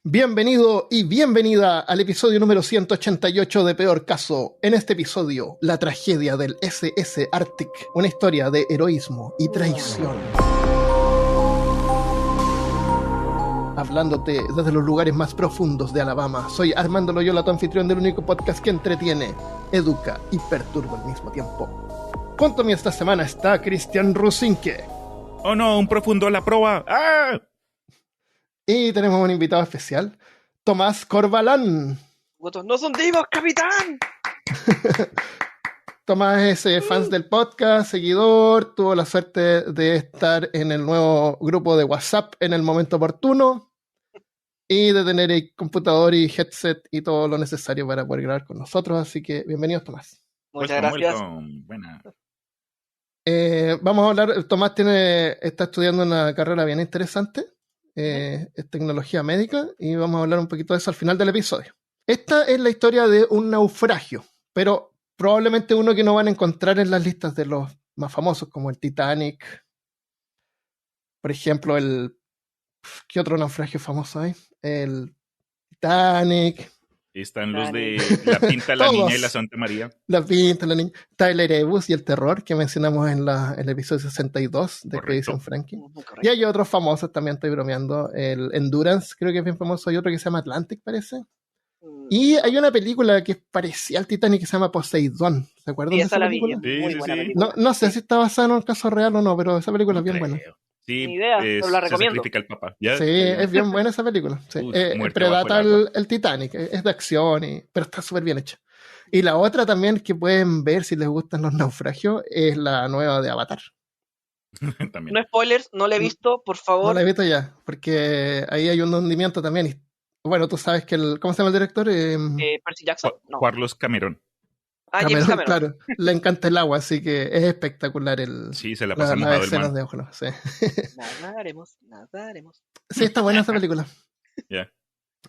Bienvenido y bienvenida al episodio número 188 de Peor Caso. En este episodio, la tragedia del SS Arctic, una historia de heroísmo y traición. Hablándote desde los lugares más profundos de Alabama, soy Armando Loyola, tu anfitrión del único podcast que entretiene, educa y perturba al mismo tiempo. Junto a mí esta semana está Cristian Rusinque. ¡Oh no! ¡Un profundo a la proa! ¡Ah! Y tenemos un invitado especial, Tomás Corbalán. Votos no son divos, capitán. Tomás es fan del podcast, seguidor, tuvo la suerte de estar en el nuevo grupo de WhatsApp en el momento oportuno y de tener el computador y headset y todo lo necesario para poder grabar con nosotros. Así que bienvenidos, Tomás. Muchas gracias. Buena. Vamos a hablar, Tomás está estudiando una carrera bien interesante. Es tecnología médica y vamos a hablar un poquito de eso al final del episodio. Esta es la historia de un naufragio, pero probablemente uno que no van a encontrar en las listas de los más famosos, como el Titanic. Por ejemplo, ¿qué otro naufragio famoso hay? El Titanic. Están los de La Pinta, la Niña y la Santa María. La Pinta, la Niña. Tyler Ebus y el Terror, que mencionamos en el episodio 62 de Expedition Frankie. Correcto. Y hay otros famosos, también estoy bromeando. El Endurance, creo que es bien famoso. Hay otro que se llama Atlantic, parece. Y hay una película que es parecida al Titanic que se llama Poseidón. ¿Se acuerdan de esa película? Muy buena película. No sé si está basada en un caso real o no, pero esa película es bien buena. Sí, ni idea, pero la recomiendo. Se sacrifica el papá. ¿Ya? Sí, es bien buena esa película. Sí. Predata el Titanic, es de acción, pero está súper bien hecha. Y la otra también que pueden ver si les gustan los naufragios es la nueva de Avatar. No spoilers, no la he visto, por favor. No la he visto ya, porque ahí hay un hundimiento también. Y, bueno, tú sabes que ¿cómo se llama el director? Percy Jackson. No. Carlos Cameron. James Cameron. Claro, le encanta el agua, así que es espectacular Sí, se la pasa mojado el man. de ojo, sí. Nadaremos. Sí, está buena esa película. Yeah.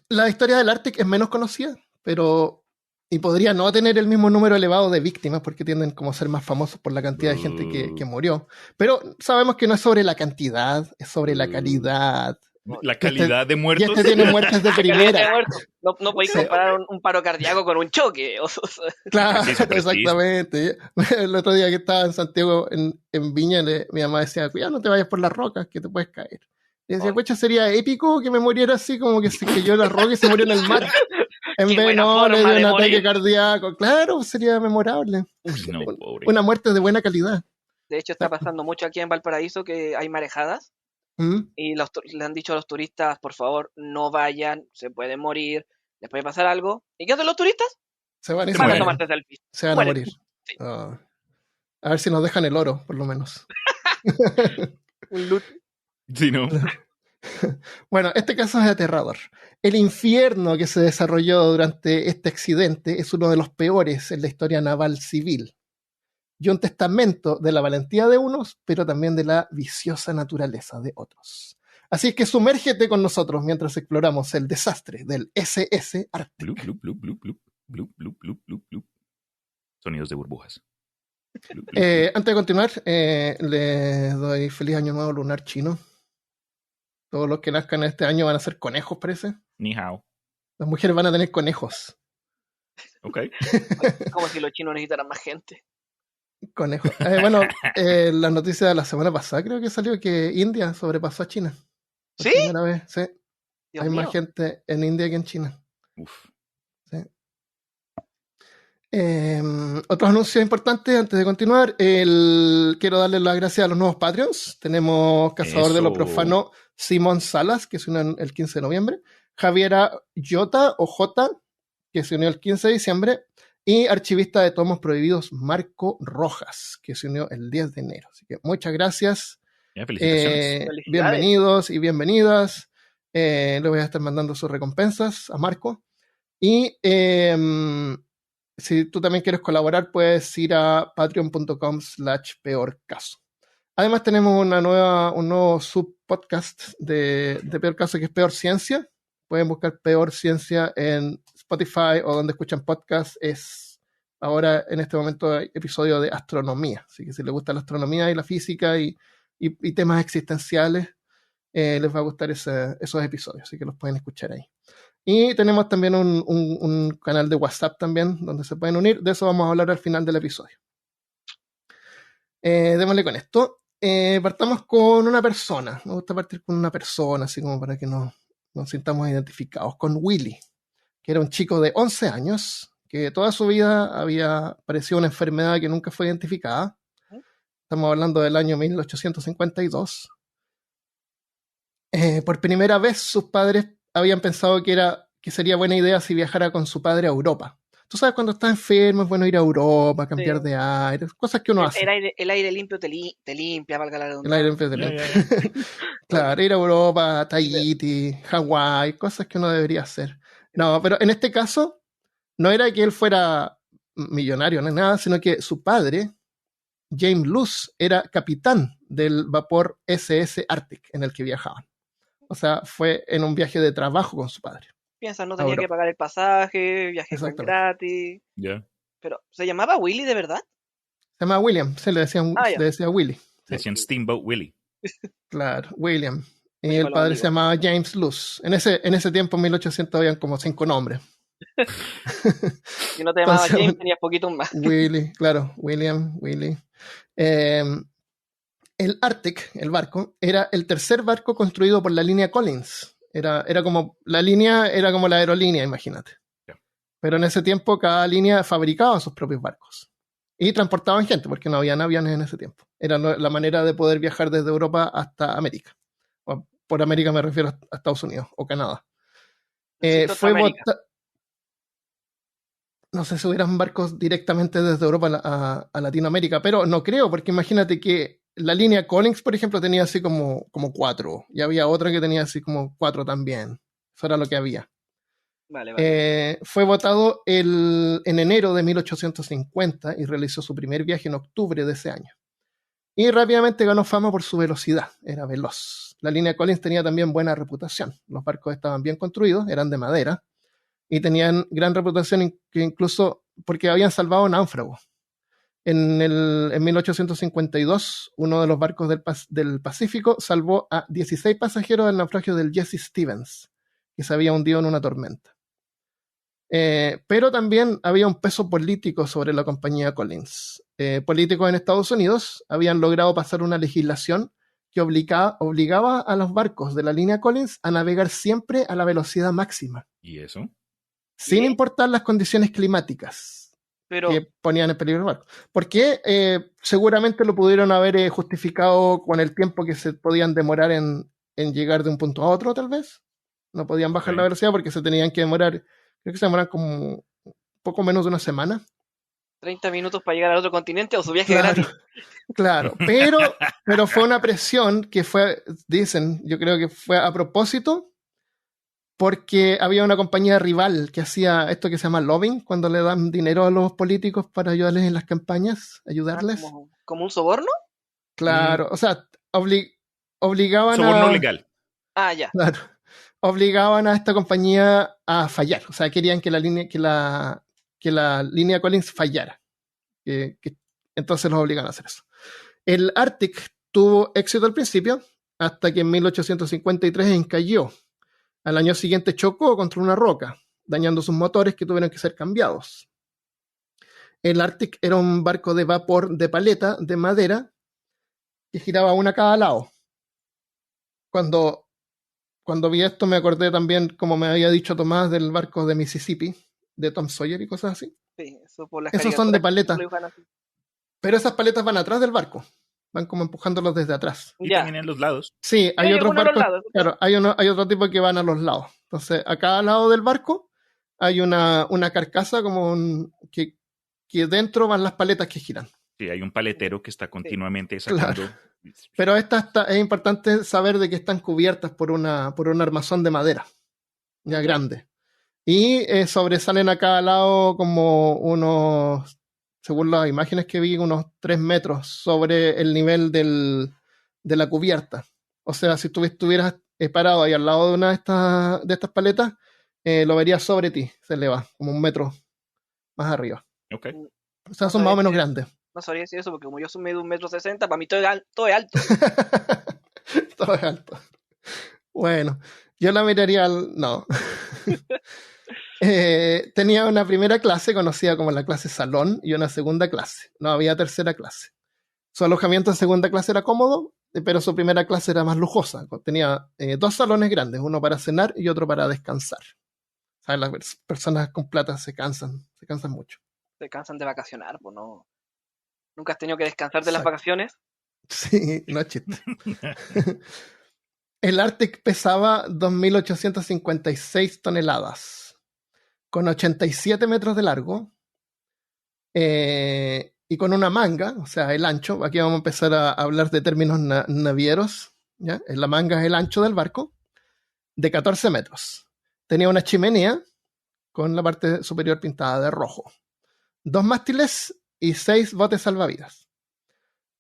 La historia del Arctic es menos conocida, y podría no tener el mismo número elevado de víctimas, porque tienden como a ser más famosos por la cantidad de gente que murió. Pero sabemos que no es sobre la cantidad, es sobre la calidad. La calidad de muertos. Y tiene muertes de primera. No podéis comparar un paro cardíaco con un choque. Claro, exactamente. El otro día que estaba en Santiago, en Viña, mi mamá decía, cuidado, no te vayas por las rocas, que te puedes caer. Y decía, pucha, sería épico que me muriera así, como que se cayó la roca y se murió en el mar. En vez de no, le dio un ataque cardíaco. Claro, sería memorable. Uy, no, pobre. Una muerte de buena calidad. De hecho, está pasando mucho aquí en Valparaíso que hay marejadas. Y le han dicho a los turistas, por favor, no vayan, se pueden morir, les puede pasar algo. ¿Y qué hacen los turistas? Se van a tomarse selfies. Se van a morir. Sí. A ver si nos dejan el oro, por lo menos. Un loot. Sí, ¿no? Bueno, este caso es aterrador. El infierno que se desarrolló durante este accidente es uno de los peores en la historia naval civil. Y un testamento de la valentía de unos, pero también de la viciosa naturaleza de otros. Así que sumérgete con nosotros mientras exploramos el desastre del SS Arctic. Blup, blup, blup, blup, blup, blup, blup, blup, blup, blup. Sonidos de burbujas. Blup, blup, blup. Antes de continuar, le doy feliz año nuevo lunar chino. Todos los que nazcan este año van a ser conejos, parece. Ni hao. Las mujeres van a tener conejos. Ok. Como si los chinos necesitaran más gente. Conejos. Bueno, la noticia de la semana pasada creo que salió que India sobrepasó a China. ¿Sí? Primera vez, sí. Dios Hay mío. más gente en India que en China. Uf. Sí. Otros anuncios importantes antes de continuar. Quiero darle las gracias a los nuevos Patreons. Tenemos Cazador de lo Profano, Simón Salas, que se unió el 15 de noviembre. Javiera Jota o J, que se unió el 15 de diciembre. Y archivista de tomos prohibidos, Marco Rojas, que se unió el 10 de enero. Así que muchas gracias. Ya, felicitaciones. Bienvenidos y bienvenidas. Le voy a estar mandando sus recompensas a Marco. Y si tú también quieres colaborar, puedes ir a patreon.com/peorcaso. Además tenemos un nuevo subpodcast de Peor Caso, que es Peor Ciencia. Pueden buscar Peor Ciencia en Spotify o donde escuchan podcasts. Es ahora, en este momento, episodio de astronomía. Así que si les gusta la astronomía y la física y temas existenciales, les va a gustar esos episodios, así que los pueden escuchar ahí. Y tenemos también un canal de WhatsApp también, donde se pueden unir. De eso vamos a hablar al final del episodio. Démosle con esto. Partamos con una persona. Me gusta partir con una persona, así como para que nos sintamos identificados. Con Willy, que era un chico de 11 años, que toda su vida había padecido una enfermedad que nunca fue identificada. Estamos hablando del año 1852. Por primera vez sus padres habían pensado que sería buena idea si viajara con su padre a Europa. Tú sabes, cuando estás enfermo es bueno ir a Europa, cambiar de aire, cosas que uno hace. El aire limpio te limpia, valga la redundancia. El aire limpio te limpia. Claro, ir a Europa, Tahiti, Hawái, cosas que uno debería hacer. No, pero en este caso no era que él fuera millonario ni nada, sino que su padre, James Luce, era capitán del vapor SS Arctic en el que viajaban. O sea, fue en un viaje de trabajo con su padre. Piensa, no tenía que pagar el pasaje, viaje fue gratis. Yeah. Pero, ¿se llamaba Willy de verdad? Se llamaba William, se le decía Willy. Se decían Steamboat Willie. Claro, William. Y el padre se llamaba James Luce. En ese tiempo, en 1800, habían como 5 nombres. Si no te llamabas James, tenías poquitos más. Willy, claro, William, Willy. El Arctic, el barco, era el tercer barco construido por la línea Collins. Era como la aerolínea, imagínate. Yeah. Pero en ese tiempo cada línea fabricaba sus propios barcos. Y transportaban gente, porque no habían aviones en ese tiempo. Era la manera de poder viajar desde Europa hasta América. O por América me refiero a Estados Unidos o Canadá. No sé si hubieran barcos directamente desde Europa a Latinoamérica, pero no creo, porque imagínate que la línea Collins, por ejemplo, tenía así como 4, y había otra que tenía así como 4 también. Eso era lo que había. Vale. Fue votado en enero de 1850 y realizó su primer viaje en octubre de ese año. Y rápidamente ganó fama por su velocidad, era veloz. La línea Collins tenía también buena reputación. Los barcos estaban bien construidos, eran de madera, y tenían gran reputación incluso porque habían salvado náufragos. En 1852, uno de los barcos del Pacífico salvó a 16 pasajeros del naufragio del Jesse Stevens, que se había hundido en una tormenta. Pero también había un peso político sobre la compañía Collins. Políticos en Estados Unidos habían logrado pasar una legislación que obligaba a los barcos de la línea Collins a navegar siempre a la velocidad máxima. ¿Y eso? Sin importar las condiciones climáticas que ponían en peligro el barco. Porque seguramente lo pudieron haber justificado con el tiempo que se podían demorar en llegar de un punto a otro, tal vez. No podían bajar la velocidad porque se tenían que demorar, creo que se demoran como poco menos de una semana. 30 minutos para llegar al otro continente o su viaje gratis. Claro, pero fue una presión que fue, dicen, yo creo que fue a propósito, porque había una compañía rival que hacía esto que se llama lobbying, cuando le dan dinero a los políticos para ayudarles en las campañas, ayudarles. ¿Como un soborno? Claro, o sea, obligaban soborno legal. Ya. Claro, obligaban a esta compañía a fallar, o sea, querían que la línea Collins fallara. Entonces los obligan a hacer eso. El Arctic tuvo éxito al principio, hasta que en 1853 encalló. Al año siguiente chocó contra una roca, dañando sus motores que tuvieron que ser cambiados. El Arctic era un barco de vapor de paleta de madera que giraba una a cada lado. Cuando vi esto me acordé también, como me había dicho Tomás, del barco de Mississippi, de Tom Sawyer y cosas así. Sí, eso por las esos son de paleta. Pero esas paletas van atrás del barco. Van como empujándolos desde atrás. Y también en los lados. Sí, hay otros barcos. Claro, hay otro tipo que van a los lados. Entonces, a cada lado del barco hay una carcasa como que dentro van las paletas que giran. Sí, hay un paletero que está continuamente sacando. Claro. Pero es importante saber de que están cubiertas por un armazón de madera, ya grande. Y sobresalen a cada lado como unos, según las imágenes que vi, unos 3 metros sobre el nivel de la cubierta. O sea, si tú estuvieras parado ahí al lado de una de estas paletas, lo verías sobre ti, se eleva como 1 metro más arriba. Okay. O sea, son más o menos grandes. No sabría decir eso porque como yo soy medio 1,60 m, para mí todo es alto. Todo es alto. Bueno, yo la miraría no. Tenía una primera clase conocida como la clase salón y una segunda clase. No había tercera clase. Su alojamiento en segunda clase era cómodo, pero su primera clase era más lujosa. Tenía 2 salones grandes, uno para cenar y otro para descansar. ¿Sabes? Las personas con plata se cansan mucho. Se cansan de vacacionar, pues no. ¿Nunca has tenido que descansar de las vacaciones? Sí, no es chiste. El Arctic pesaba 2.856 toneladas, con 87 metros de largo, y con una manga, o sea, el ancho. Aquí vamos a empezar a hablar de términos navieros. ¿Ya? La manga es el ancho del barco, de 14 metros. Tenía una chimenea con la parte superior pintada de rojo. 2 mástiles y 6 botes salvavidas.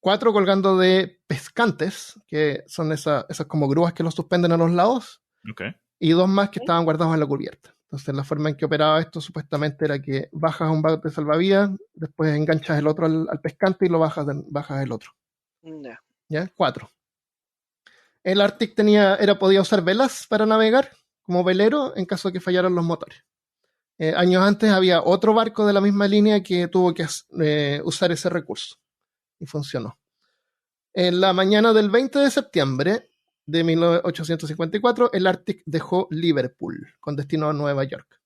4 colgando de pescantes, que son esas como grúas que los suspenden a los lados. Okay. Y 2 más que estaban guardados en la cubierta. Entonces la forma en que operaba esto supuestamente era que bajas un bote de salvavidas, después enganchas el otro al pescante y lo bajas el otro. ¿Ya? 4. El Arctic podía usar velas para navegar como velero en caso de que fallaran los motores. Años antes había otro barco de la misma línea que tuvo que usar ese recurso y funcionó. En la mañana del 20 de septiembre de 1854, el Arctic dejó Liverpool con destino a Nueva York.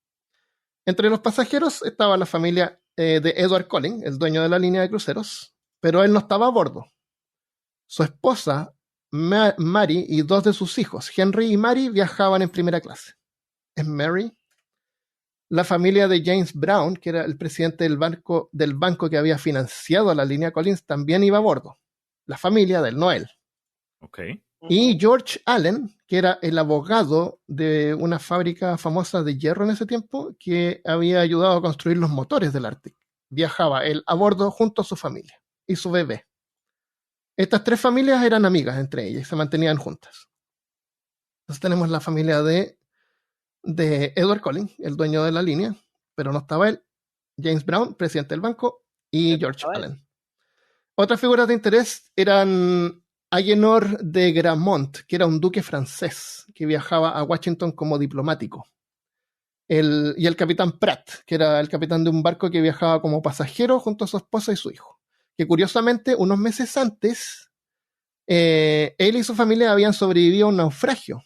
Entre los pasajeros estaba la familia de Edward Collins, el dueño de la línea de cruceros, pero él no estaba a bordo. Su esposa, Mary, y 2 de sus hijos, Henry y Mary, viajaban en primera clase. ¿Es Mary? La familia de James Brown, que era el presidente del banco que había financiado la línea Collins, también iba a bordo. La familia del Noel. Okay. Y George Allen, que era el abogado de una fábrica famosa de hierro en ese tiempo, que había ayudado a construir los motores del Arctic. Viajaba él a bordo junto a su familia y su bebé. Estas 3 familias eran amigas entre ellas y se mantenían juntas. Entonces tenemos la familia de Edward Collins, el dueño de la línea, pero no estaba él, James Brown, presidente del banco, y George Allen. Otras figuras de interés eran Agénor de Gramont, que era un duque francés que viajaba a Washington como diplomático. Y el capitán Pratt, que era el capitán de un barco que viajaba como pasajero junto a su esposa y su hijo. Que curiosamente, unos meses antes, él y su familia habían sobrevivido a un naufragio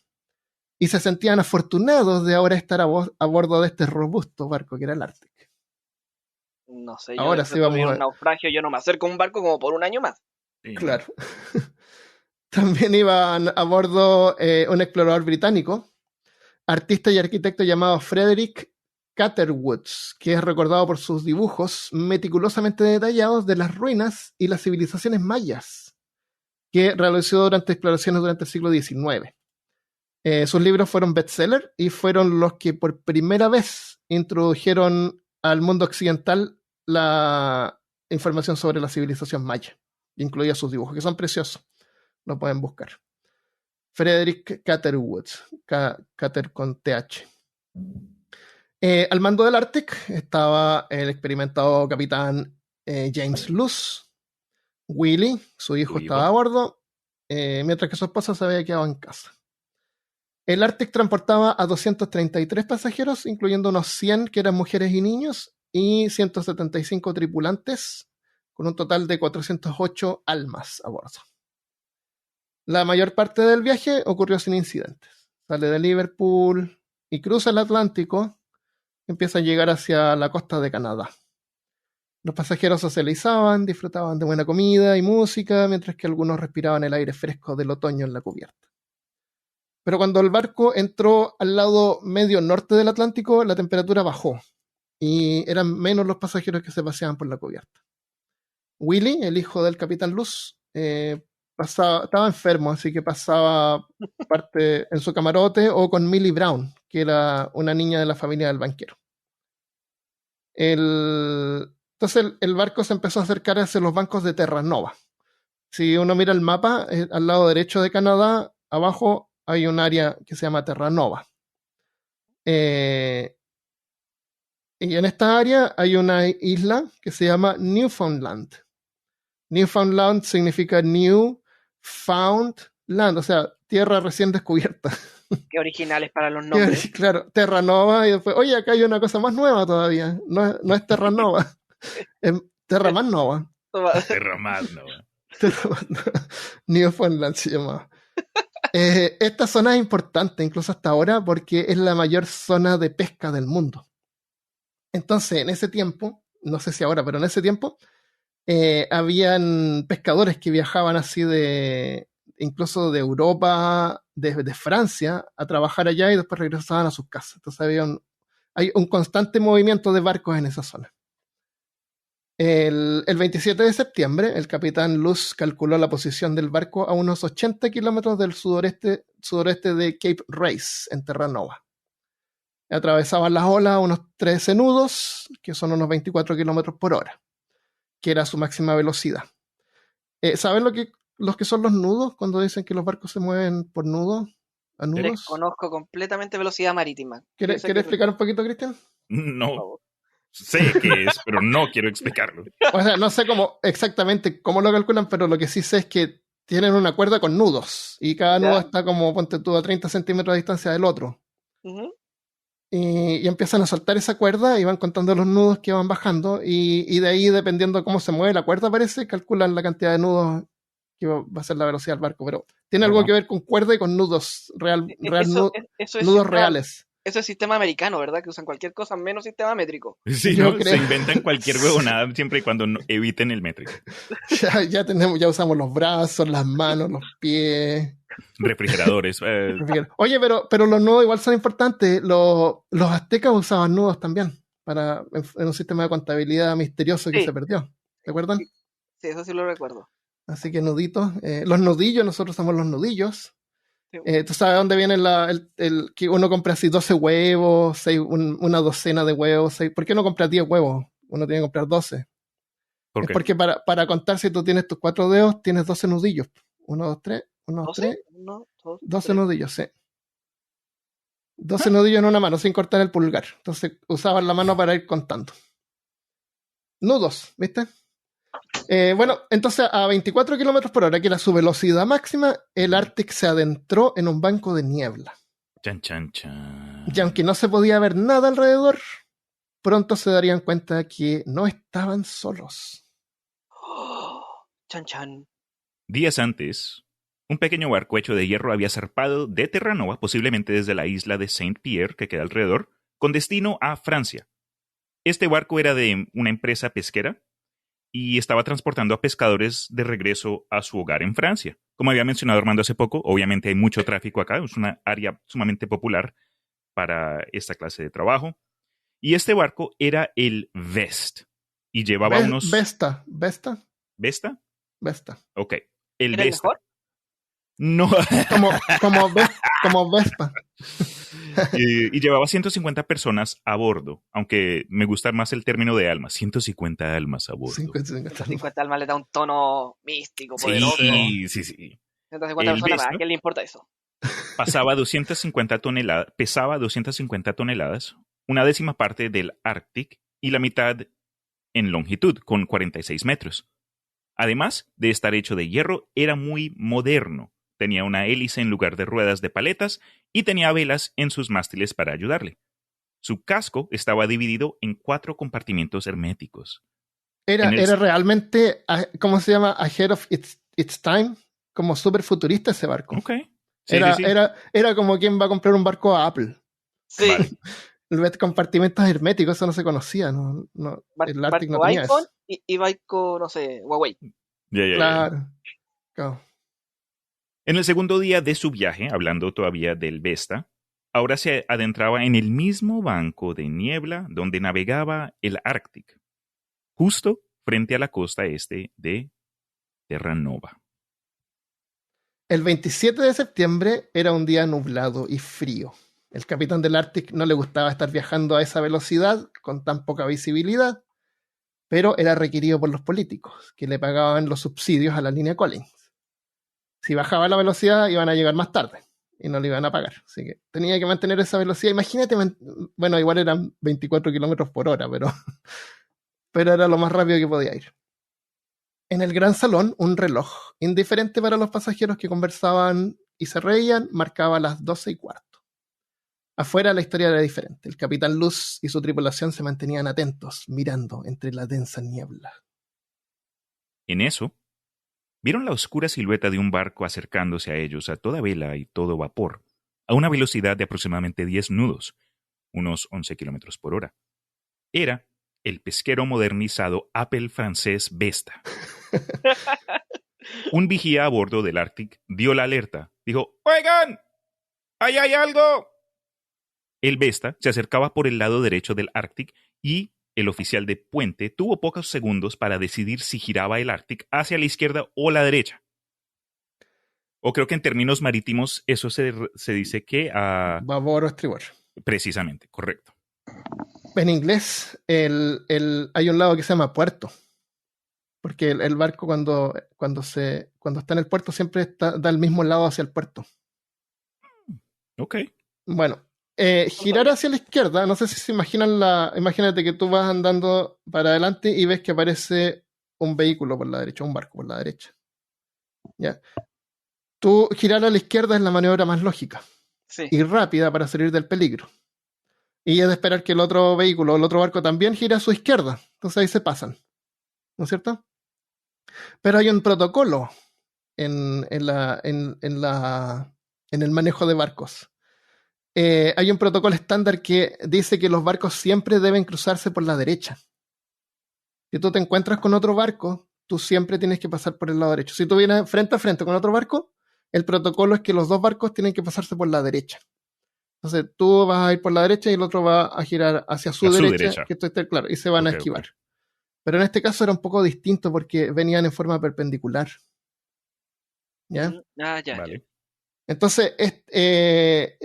y se sentían afortunados de ahora estar a bordo de este robusto barco que era el Arctic. No sé, yo ahora sí vamos a ver. Un naufragio, yo no me acerco a un barco como por un año más. Sí. Claro. También iban a bordo un explorador británico, artista y arquitecto llamado Frederick Catherwoods, que es recordado por sus dibujos meticulosamente detallados de las ruinas y las civilizaciones mayas, que realizó durante exploraciones durante el siglo XIX. Sus libros fueron bestseller y fueron los que por primera vez introdujeron al mundo occidental la información sobre la civilización maya, incluía sus dibujos, que son preciosos. Lo pueden buscar. Frederick Catherwoods, Cather con TH. Al mando del Arctic estaba el experimentado capitán James Luce. Willie, su hijo, estaba a bordo, mientras que su esposa se había quedado en casa. El Arctic transportaba a 233 pasajeros, incluyendo unos 100 que eran mujeres y niños, y 175 tripulantes, con un total de 408 almas a bordo. La mayor parte del viaje ocurrió sin incidentes. Sale de Liverpool y cruza el Atlántico, empieza a llegar hacia la costa de Canadá. Los pasajeros socializaban, disfrutaban de buena comida y música, mientras que algunos respiraban el aire fresco del otoño en la cubierta. Pero cuando el barco entró al lado medio norte del Atlántico, la temperatura bajó y eran menos los pasajeros que se paseaban por la cubierta. Willie, el hijo del capitán Luce, estaba enfermo, así que pasaba parte en su camarote o con Millie Brown, que era una niña de la familia del banquero. Entonces el barco se empezó a acercar hacia los bancos de Terranova. Si uno mira el mapa, al lado derecho de Canadá, abajo hay un área que se llama Terranova. Y en esta área hay una isla que se llama Newfoundland. Newfoundland significa New Found Land, o sea, tierra recién descubierta. Qué originales para los nombres. Claro, Terra Nova, y después, oye, acá hay una cosa más nueva todavía. No es Terra Nova, es Terra más Nova. Terra más Nova. Newfoundland se llamaba. Esta zona es importante, incluso hasta ahora, porque es la mayor zona de pesca del mundo. Entonces, en ese tiempo, no sé si ahora, pero en ese tiempo, habían pescadores que viajaban así incluso de Europa, de Francia, a trabajar allá y después regresaban a sus casas. Entonces hay un constante movimiento de barcos en esa zona. El 27 de septiembre, el capitán Luz calculó la posición del barco a unos 80 kilómetros del sudoeste de Cape Race, en Terra Nova. Atravesaban las olas a unos 13 nudos, que son unos 24 kilómetros por hora, que era su máxima velocidad. ¿Saben los que son los nudos cuando dicen que los barcos se mueven por nudos? ¿A nudos? Desconozco completamente velocidad marítima. ¿Quieres explicar un poquito, Cristian? No. Sé qué es, pero no quiero explicarlo. O sea, no sé exactamente cómo lo calculan, pero lo que sí sé es que tienen una cuerda con nudos y cada nudo está como, ponte tú, a 30 centímetros de distancia del otro. Uh-huh. Y empiezan a soltar esa cuerda y van contando los nudos que van bajando y de ahí, dependiendo de cómo se mueve la cuerda, parece, calculan la cantidad de nudos que va a ser la velocidad del barco. Pero tiene algo que ver con cuerda y con nudos nudos reales. Eso es sistema americano, ¿verdad? Que usan cualquier cosa menos sistema métrico. Sí, ¿no? Se inventan cualquier huevonada siempre y cuando eviten el métrico. Ya usamos los brazos, las manos, los pies. Refrigeradores. Oye, pero los nudos igual son importantes. Los aztecas usaban nudos también en un sistema de contabilidad misterioso que se perdió. ¿Te acuerdan? Sí, eso sí lo recuerdo. Así que nuditos. Los nudillos, nosotros somos los nudillos. ¿Tú sabes dónde viene el que uno compra así 12 huevos, una docena de huevos? ¿Por qué no compras 10 huevos? Uno tiene que comprar 12. ¿Por qué? Es porque para contar, si tú tienes tus 4 dedos, tienes 12 nudillos. 1, 2, 3, 1, 2, 3. 12 nudillos, sí. 12 nudillos en una mano, sin cortar el pulgar. Entonces usaban la mano para ir contando. Nudos, ¿viste? Bueno, entonces a 24 kilómetros por hora, que era su velocidad máxima, el Arctic se adentró en un banco de niebla. Chan, chan, chan. Y aunque no se podía ver nada alrededor, pronto se darían cuenta que no estaban solos. Chan, chan. Días antes, un pequeño barco hecho de hierro había zarpado de Terra Nova, posiblemente desde la isla de Saint-Pierre, que queda alrededor, con destino a Francia. Este barco era de una empresa pesquera y estaba transportando a pescadores de regreso a su hogar en Francia. Como había mencionado Armando hace poco, obviamente hay mucho tráfico acá, es una área sumamente popular para esta clase de trabajo. Y este barco era el Vest, y llevaba unos... ¿Vesta? ¿Vesta? Vesta. Ok. El ¿Era Vesta. mejor? No. como Vespa. Y llevaba 150 personas a bordo, aunque me gusta más el término de almas. 150 almas a bordo. 150 almas le da un tono místico, poderoso. Sí. 150 personas, ¿a quién le importa eso? Pesaba 250 toneladas, una décima parte del Arctic y la mitad en longitud, con 46 metros. Además de estar hecho de hierro, era muy moderno. Tenía una hélice en lugar de ruedas de paletas y tenía velas en sus mástiles para ayudarle. Su casco estaba dividido en 4 compartimientos herméticos. Era realmente, ¿cómo se llama? Ahead of its time, como súper futurista ese barco. Okay. Sí. Era como quien va a comprar un barco a Apple. Sí. Vale. Compartimentos herméticos, eso no se conocía. No, el Arctic no tenía iPhone eso. Y barco, no sé, Huawei. Claro. En el segundo día de su viaje, hablando todavía del Vesta, ahora se adentraba en el mismo banco de niebla donde navegaba el Arctic, justo frente a la costa este de Terra Nova. El 27 de septiembre era un día nublado y frío. El capitán del Arctic no le gustaba estar viajando a esa velocidad con tan poca visibilidad, pero era requerido por los políticos, que le pagaban los subsidios a la línea Collins. Si bajaba la velocidad, iban a llegar más tarde y no le iban a pagar. Así que tenía que mantener esa velocidad. Imagínate, bueno, igual eran 24 kilómetros por hora, pero era lo más rápido que podía ir. En el gran salón, un reloj, indiferente para los pasajeros que conversaban y se reían, marcaba las 12:15. Afuera la historia era diferente. El capitán Luz y su tripulación se mantenían atentos, mirando entre la densa niebla. En eso, vieron la oscura silueta de un barco acercándose a ellos a toda vela y todo vapor, a una velocidad de aproximadamente 10 nudos, unos 11 kilómetros por hora. Era el pesquero modernizado Apple francés Vesta. Un vigía a bordo del Arctic dio la alerta. Dijo, ¡oigan! ¡Ahí hay algo! El Vesta se acercaba por el lado derecho del Arctic y el oficial de puente tuvo pocos segundos para decidir si giraba el Arctic hacia la izquierda o la derecha. O creo que en términos marítimos eso se dice que a... babor o estribor. Precisamente, correcto. En inglés hay un lado que se llama puerto. Porque el barco cuando está en el puerto siempre da el mismo lado hacia el puerto. Ok. Bueno, girar hacia la izquierda, no sé si se imaginan imagínate que tú vas andando para adelante y ves que aparece un vehículo por la derecha, un barco por la derecha. ¿Ya? Tú girar a la izquierda es la maniobra más lógica y rápida para salir del peligro. Y es de esperar que el otro vehículo, el otro barco también gire a su izquierda. Entonces ahí se pasan. ¿No es cierto? Pero hay un protocolo en el manejo de barcos. Hay un protocolo estándar que dice que los barcos siempre deben cruzarse por la derecha. Si tú te encuentras con otro barco, tú siempre tienes que pasar por el lado derecho. Si tú vienes frente a frente con otro barco, el protocolo es que los dos barcos tienen que pasarse por la derecha. Entonces tú vas a ir por la derecha y el otro va a girar hacia su derecha. Que esto esté claro, y se van a esquivar. Okay. Pero en este caso era un poco distinto porque venían en forma perpendicular. ¿Ya? Ya. Vale. Entonces,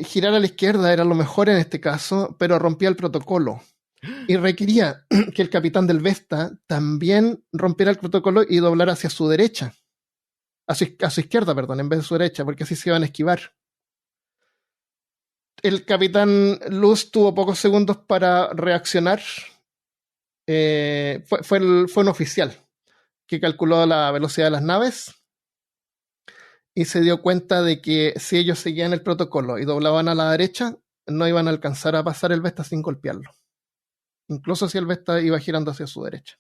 girar a la izquierda era lo mejor en este caso, pero rompía el protocolo. Y requería que el capitán del Vesta también rompiera el protocolo y doblara hacia su derecha. A su izquierda, perdón, en vez de su derecha, porque así se iban a esquivar. El capitán Luz tuvo pocos segundos para reaccionar. Fue un oficial que calculó la velocidad de las naves y se dio cuenta de que si ellos seguían el protocolo y doblaban a la derecha, no iban a alcanzar a pasar el Vesta sin golpearlo. Incluso si el Vesta iba girando hacia su derecha.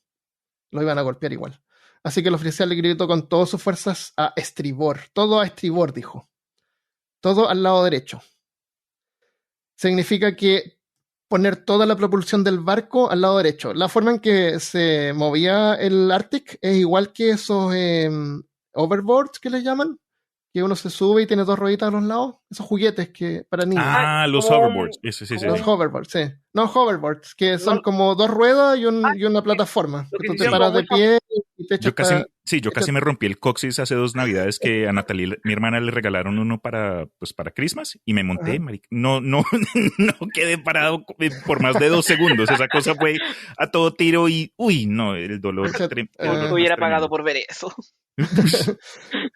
Lo iban a golpear igual. Así que el oficial le gritó con todas sus fuerzas a estribor. Todo a estribor, dijo. Todo al lado derecho. Significa que poner toda la propulsión del barco al lado derecho. La forma en que se movía el Arctic es igual que esos overboards que les llaman, que uno se sube y tiene dos rueditas a los lados, esos juguetes que para niños. Los hoverboards. Sí. Los hoverboards, sí. No, hoverboards, que son como dos ruedas y una plataforma. Que tú te paras de pie y te echas yo casi me rompí el coxis hace 2 navidades que a Natalie, mi hermana, le regalaron uno para Christmas y me monté. No quedé parado por más de 2 segundos. Esa cosa fue a todo tiro y el dolor. Hubiera pagado por ver eso.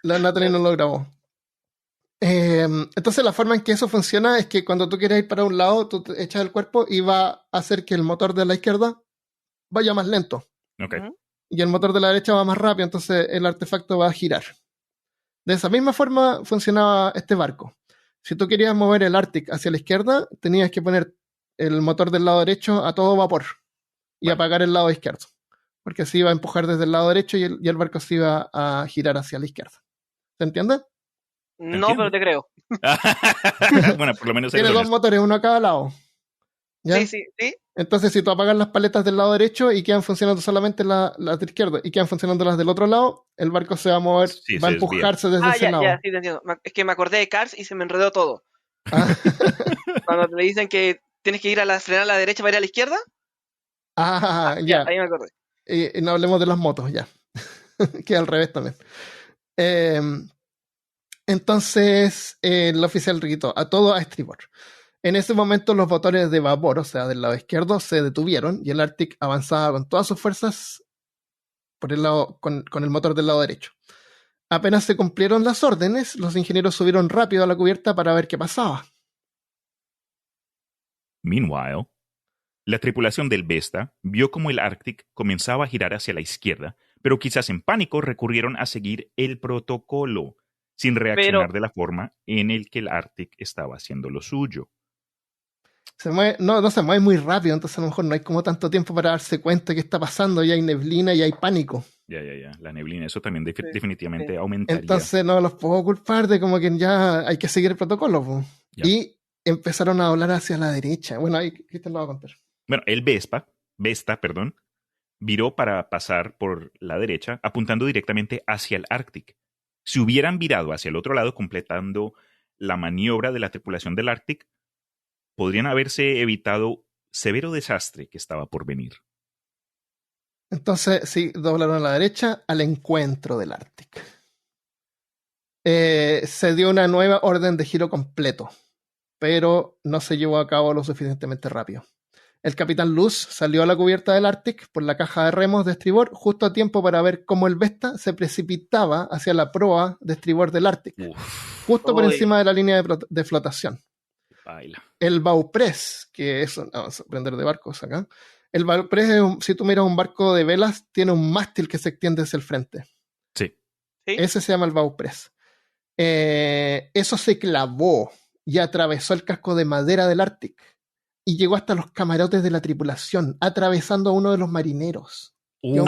La Natalie no lo grabó. Entonces la forma en que eso funciona es que cuando tú quieres ir para un lado, tú te echas el cuerpo y va a hacer que el motor de la izquierda vaya más lento. Okay. Y el motor de la derecha va más rápido, entonces el artefacto va a girar. De esa misma forma funcionaba este barco. Si tú querías mover el Arctic hacia la izquierda, tenías que poner el motor del lado derecho a todo vapor y apagar el lado izquierdo. Porque así iba a empujar desde el lado derecho y el barco se iba a girar hacia la izquierda. ¿Se entiende? No, pero te creo. Bueno, por lo menos tiene 2 motores, uno a cada lado. ¿Ya? Sí. Entonces, si tú apagas las paletas del lado derecho y quedan funcionando solamente las de izquierda y quedan funcionando las del otro lado, el barco se va a mover, va a empujarse desde ese lado. Sí, te entiendo. Es que me acordé de Cars y se me enredó todo. Cuando te dicen que tienes que ir frenar a la derecha para ir a la izquierda. Ya. Ahí me acordé. Y no hablemos de las motos, ya. Que al revés también. Entonces, el oficial gritó a todo a estribor. En ese momento los motores de vapor, o sea, del lado izquierdo, se detuvieron y el Arctic avanzaba con todas sus fuerzas por el lado, con el motor del lado derecho. Apenas se cumplieron las órdenes, los ingenieros subieron rápido a la cubierta para ver qué pasaba. Meanwhile, la tripulación del Vesta vio como el Arctic comenzaba a girar hacia la izquierda, pero quizás en pánico recurrieron a seguir el protocolo. sin reaccionar de la forma en el que el Arctic estaba haciendo lo suyo. No se mueve muy rápido, entonces a lo mejor no hay como tanto tiempo para darse cuenta qué está pasando, y hay neblina y hay pánico. Ya. La neblina, eso también definitivamente aumentaría. Entonces no los puedo culpar de como que ya hay que seguir el protocolo. Y empezaron a doblar hacia la derecha. Bueno, ahí Cristian lo va a contar. Bueno, el Vesta, viró para pasar por la derecha, apuntando directamente hacia el Arctic. Si hubieran virado hacia el otro lado, completando la maniobra de la tripulación del Arctic, podrían haberse evitado severo desastre que estaba por venir. Entonces, sí, doblaron a la derecha al encuentro del Arctic. Se dio una nueva orden de giro completo, pero no se llevó a cabo lo suficientemente rápido. El capitán Luz salió a la cubierta del Arctic por la caja de remos de estribor justo a tiempo para ver cómo el Vesta se precipitaba hacia la proa de estribor del Arctic, justo por encima de la línea de flotación. Baila. El Baupress, que es, vamos a aprender de barcos acá. El Baupress, si tú miras un barco de velas, tiene un mástil que se extiende hacia el frente. Sí. Ese se llama el Baupress. Eso se clavó y atravesó el casco de madera del Arctic y llegó hasta los camarotes de la tripulación, atravesando a uno de los marineros. ¡Uy,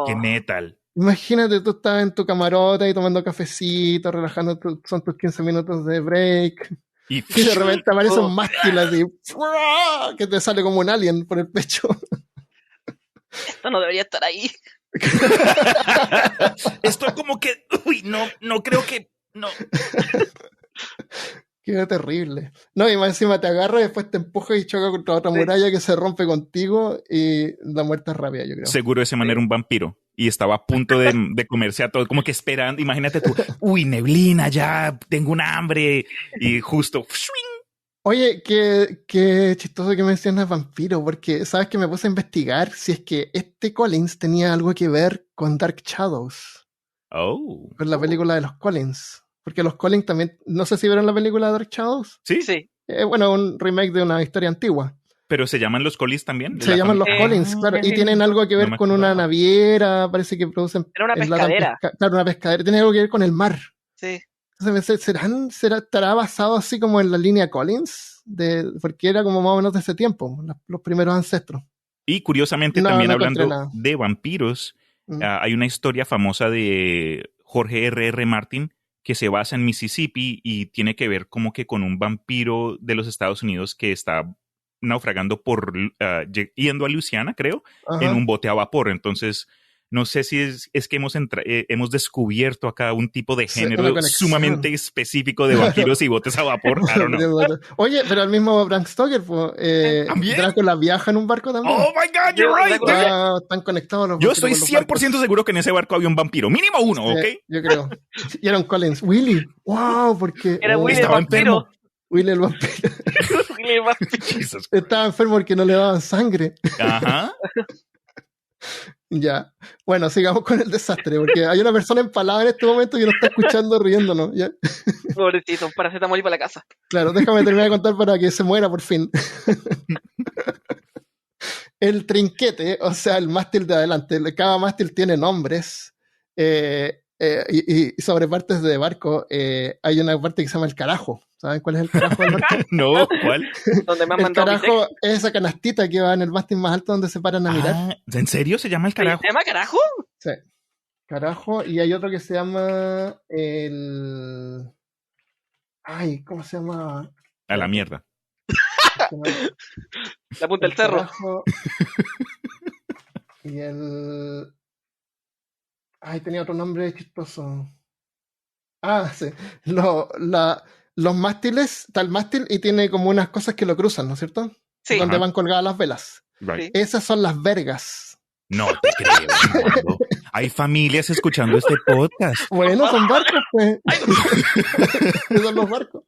qué metal! Imagínate, tú estás en tu camarote y tomando cafecito, relajando, son tus 15 minutos de break. Y de repente aparece un mástil así, que te sale como un alien por el pecho. Esto no debería estar ahí. Esto como que, no creo que, no. Qué terrible. No, y más encima te agarra y después te empuja y choca contra otra muralla que se rompe contigo y la muerte es rápida, yo creo. Seguro ese man era un vampiro y estaba a punto de comerse a todo, como que esperando, imagínate tú, neblina, ya tengo un hambre y justo... Oye, qué chistoso que mencionas vampiro, porque sabes que me puse a investigar si es que este Collins tenía algo que ver con Dark Shadows. Con la película de los Collins. Porque los Collins también, no sé si vieron la película de Dark Shadows. Sí. Bueno, un remake de una historia antigua. ¿Pero se llaman los Collins también? Se llaman los Collins, claro. Y tienen algo que ver con una naviera, parece que producen... Era una pescadera. Claro, una pescadera. Tiene algo que ver con el mar. Sí. Entonces, ¿estará basado así como en la línea Collins? Porque era como más o menos de ese tiempo, los primeros ancestros. Y curiosamente también hablando de vampiros, hay una historia famosa de Jorge R.R. Martin que se basa en Mississippi y tiene que ver como que con un vampiro de los Estados Unidos que está naufragando yendo a Luisiana, creo, en un bote a vapor. Entonces, no sé si es que hemos descubierto acá un tipo de género sumamente específico de vampiros y botes a vapor. I don't know. Oye, pero el mismo Bram Stoker, Drácula viaja en un barco también. Oh my God, you're right. Están conectados los Yo estoy 100% seguro que en ese barco había un vampiro. Mínimo uno, ¿ok? Yo creo. Y era un Collins. Willy. Wow, porque... Era Willy estaba enfermo. Willy el vampiro. Willy el vampiro. Estaba enfermo porque no le daban sangre. Ajá. Ya. Bueno, sigamos con el desastre, porque hay una persona empalada en este momento que nos está escuchando riéndonos. ¿Ya? Pobrecito, paracetamol y para la casa. Claro, déjame terminar de contar para que se muera por fin. El trinquete, o sea, el mástil de adelante, cada mástil tiene nombres. Y sobre partes de barco, hay una parte que se llama el carajo. ¿Saben cuál es el carajo del barco? No, ¿cuál? El carajo es esa canastita que va en el mástil más alto donde se paran a mirar. ¿En serio se llama el carajo? ¿Se llama carajo? Sí. Carajo, y hay otro que se llama el... Ay, ¿cómo se llama? A la mierda. La punta del cerro. Carajo. Y el... Ay, tenía otro nombre chistoso. Sí. Los mástiles, está el mástil y tiene como unas cosas que lo cruzan, ¿no es cierto? Sí. Donde van colgadas las velas. Right. Esas son las vergas. No te creo. Hay familias escuchando este podcast. Bueno, son barcos, pues. Son los barcos.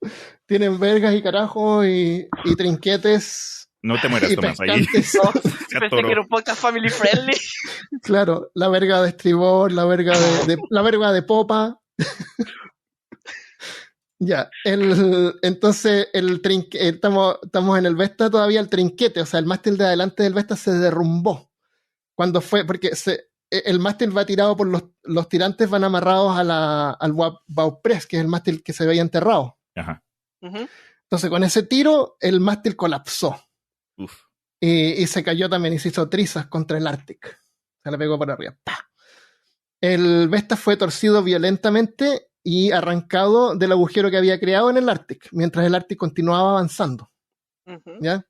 Tienen vergas y carajo y trinquetes. No te mueras, Tomás, ahí. No, pensé que era un podcast family friendly. Claro, la verga de estribor, la verga la verga de popa. Ya, entonces estamos en el Vesta todavía, el trinquete, o sea, el mástil de adelante del Vesta se derrumbó. Cuando fue, porque el mástil va tirado por los tirantes, van amarrados al bauprés, que es el mástil que se había enterrado. Ajá. Entonces, con ese tiro, el mástil colapsó. Uf. Y se cayó también y se hizo trizas contra el Arctic. Se le pegó por arriba. ¡Pah! El Vesta fue torcido violentamente y arrancado del agujero que había creado en el Arctic, mientras el Arctic continuaba avanzando. ¿Ya?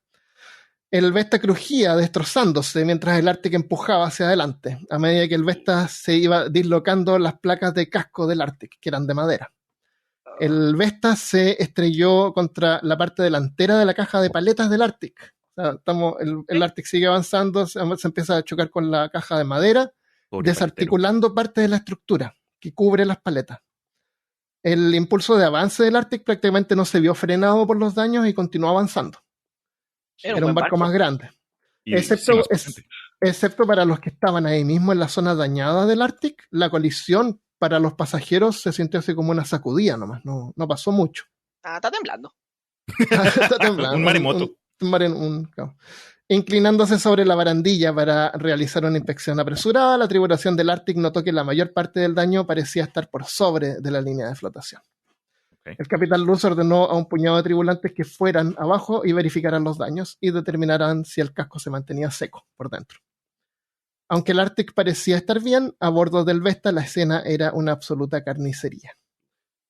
El Vesta crujía, destrozándose, mientras el Arctic empujaba hacia adelante, a medida que el Vesta se iba dislocando las placas de casco del Arctic, que eran de madera. El Vesta se estrelló contra la parte delantera de la caja de paletas del Arctic. O sea, el Arctic sigue avanzando, se empieza a chocar con la caja de madera, desarticulando parte de la estructura que cubre las paletas. El impulso de avance del Arctic prácticamente no se vio frenado por los daños y continuó avanzando. Era un barco más grande. Excepto para los que estaban ahí mismo en la zona dañada del Arctic, la colisión para los pasajeros se sintió así como una sacudida nomás, no pasó mucho. Está temblando. Está temblando. Un maremoto. Inclinándose sobre la barandilla para realizar una inspección apresurada, la tripulación del Arctic notó que la mayor parte del daño parecía estar por sobre de la línea de flotación. Okay. El capitán Luz ordenó a un puñado de tripulantes que fueran abajo y verificaran los daños y determinaran si el casco se mantenía seco por dentro. Aunque el Arctic parecía estar bien, a bordo del Vesta la escena era una absoluta carnicería.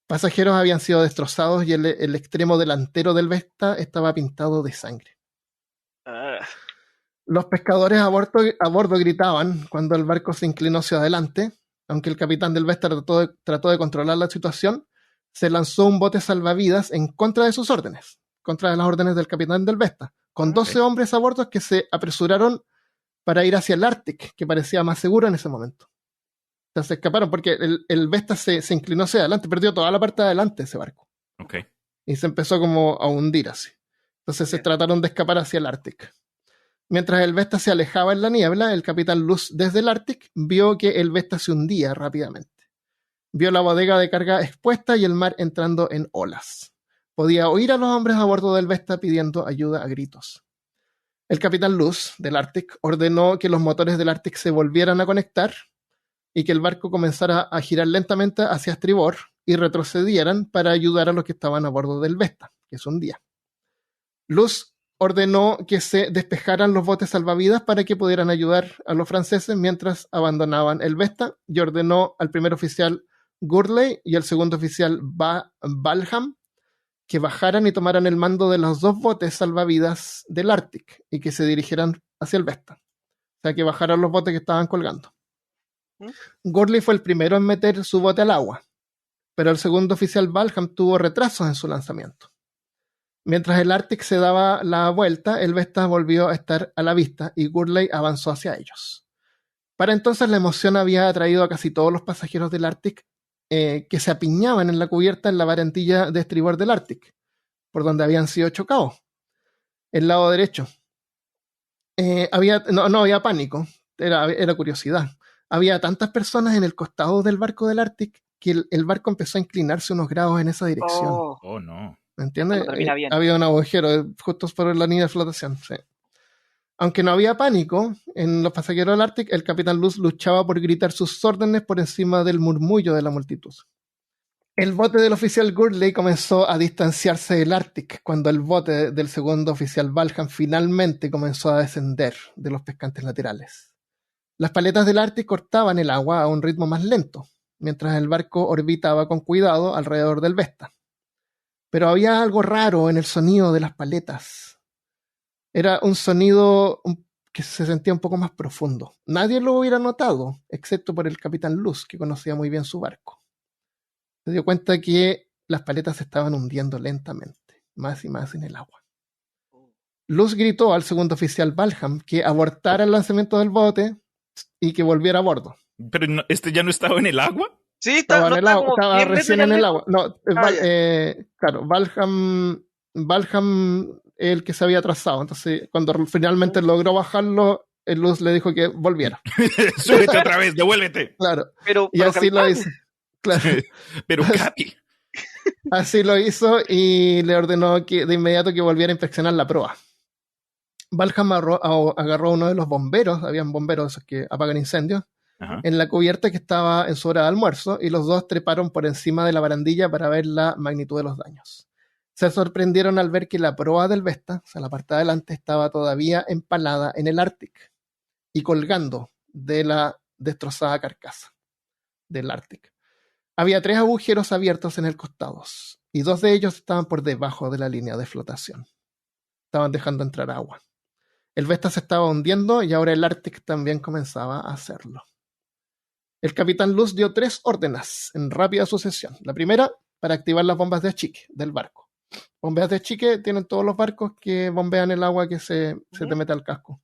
Pasajeros habían sido destrozados y el extremo delantero del Vesta estaba pintado de sangre. Los pescadores a bordo gritaban cuando el barco se inclinó hacia adelante. Aunque el capitán del Vesta trató de controlar la situación, se lanzó un bote salvavidas en contra de sus órdenes, contra las órdenes del capitán del Vesta, con 12 hombres a bordo que se apresuraron para ir hacia el Arctic, que parecía más seguro en ese momento. Entonces se escaparon porque el Vesta se inclinó hacia adelante, perdió toda la parte de adelante ese barco. Okay. Y se empezó como a hundir así. Entonces se trataron de escapar hacia el Arctic. Mientras el Vesta se alejaba en la niebla, el capitán Luz desde el Arctic vio que el Vesta se hundía rápidamente. Vio la bodega de carga expuesta y el mar entrando en olas. Podía oír a los hombres a bordo del Vesta pidiendo ayuda a gritos. El capitán Luz del Arctic ordenó que los motores del Arctic se volvieran a conectar y que el barco comenzara a girar lentamente hacia estribor y retrocedieran para ayudar a los que estaban a bordo del Vesta, que se hundía. Luz ordenó que se despejaran los botes salvavidas para que pudieran ayudar a los franceses mientras abandonaban el Vesta y ordenó al primer oficial Gurley y al segundo oficial Balham que bajaran y tomaran el mando de los 2 botes salvavidas del Arctic y que se dirigieran hacia el Vesta. O sea, que bajaran los botes que estaban colgando. Gurley fue el primero en meter su bote al agua, pero el segundo oficial Balham tuvo retrasos en su lanzamiento. Mientras el Arctic se daba la vuelta, el Vesta volvió a estar a la vista y Gurley avanzó hacia ellos. Para entonces la emoción había atraído a casi todos los pasajeros del Arctic que se apiñaban en la cubierta en la barandilla de estribor del Arctic, por donde habían sido chocados. El lado derecho. No había pánico, era curiosidad. Había tantas personas en el costado del barco del Arctic que el barco empezó a inclinarse unos grados en esa dirección. Oh no. ¿Me entiendes? Había un agujero justo por la línea de flotación. Sí. Aunque no había pánico en los pasajeros del Arctic, el capitán Luz luchaba por gritar sus órdenes por encima del murmullo de la multitud. El bote del oficial Gurley comenzó a distanciarse del Arctic cuando el bote del segundo oficial Balham finalmente comenzó a descender de los pescantes laterales. Las paletas del Arctic cortaban el agua a un ritmo más lento, mientras el barco orbitaba con cuidado alrededor del Vesta. Pero había algo raro en el sonido de las paletas. Era un sonido que se sentía un poco más profundo. Nadie lo hubiera notado, excepto por el capitán Luz, que conocía muy bien su barco. Se dio cuenta que las paletas se estaban hundiendo lentamente, más y más en el agua. Luz gritó al segundo oficial Balham que abortara el lanzamiento del bote y que volviera a bordo. ¿Pero no, ya no estaba en el agua? Sí, estaba recién en el agua. No, claro, Balham el que se había atrasado. Entonces, cuando finalmente logró bajarlo, el Luz le dijo que volviera. Súbete otra vez, devuélvete. Claro. Pero así lo hizo. Claro. Pero Capi. Así lo hizo y le ordenó de inmediato que volviera a inspeccionar la proa. Balham agarró a uno de los bomberos, habían bomberos que apagan incendios, en la cubierta que estaba en su hora de almuerzo, y los dos treparon por encima de la barandilla para ver la magnitud de los daños. Se sorprendieron al ver que la proa del Vesta, o sea, la parte de adelante, estaba todavía empalada en el Arctic y colgando de la destrozada carcasa del Arctic. Había 3 agujeros abiertos en el costado, y 2 de ellos estaban por debajo de la línea de flotación. Estaban dejando entrar agua. El Vesta se estaba hundiendo y ahora el Arctic también comenzaba a hacerlo. El capitán Luz dio 3 órdenes en rápida sucesión. La primera, para activar las bombas de achique del barco. Bombas de achique tienen todos los barcos que bombean el agua que se te mete al casco.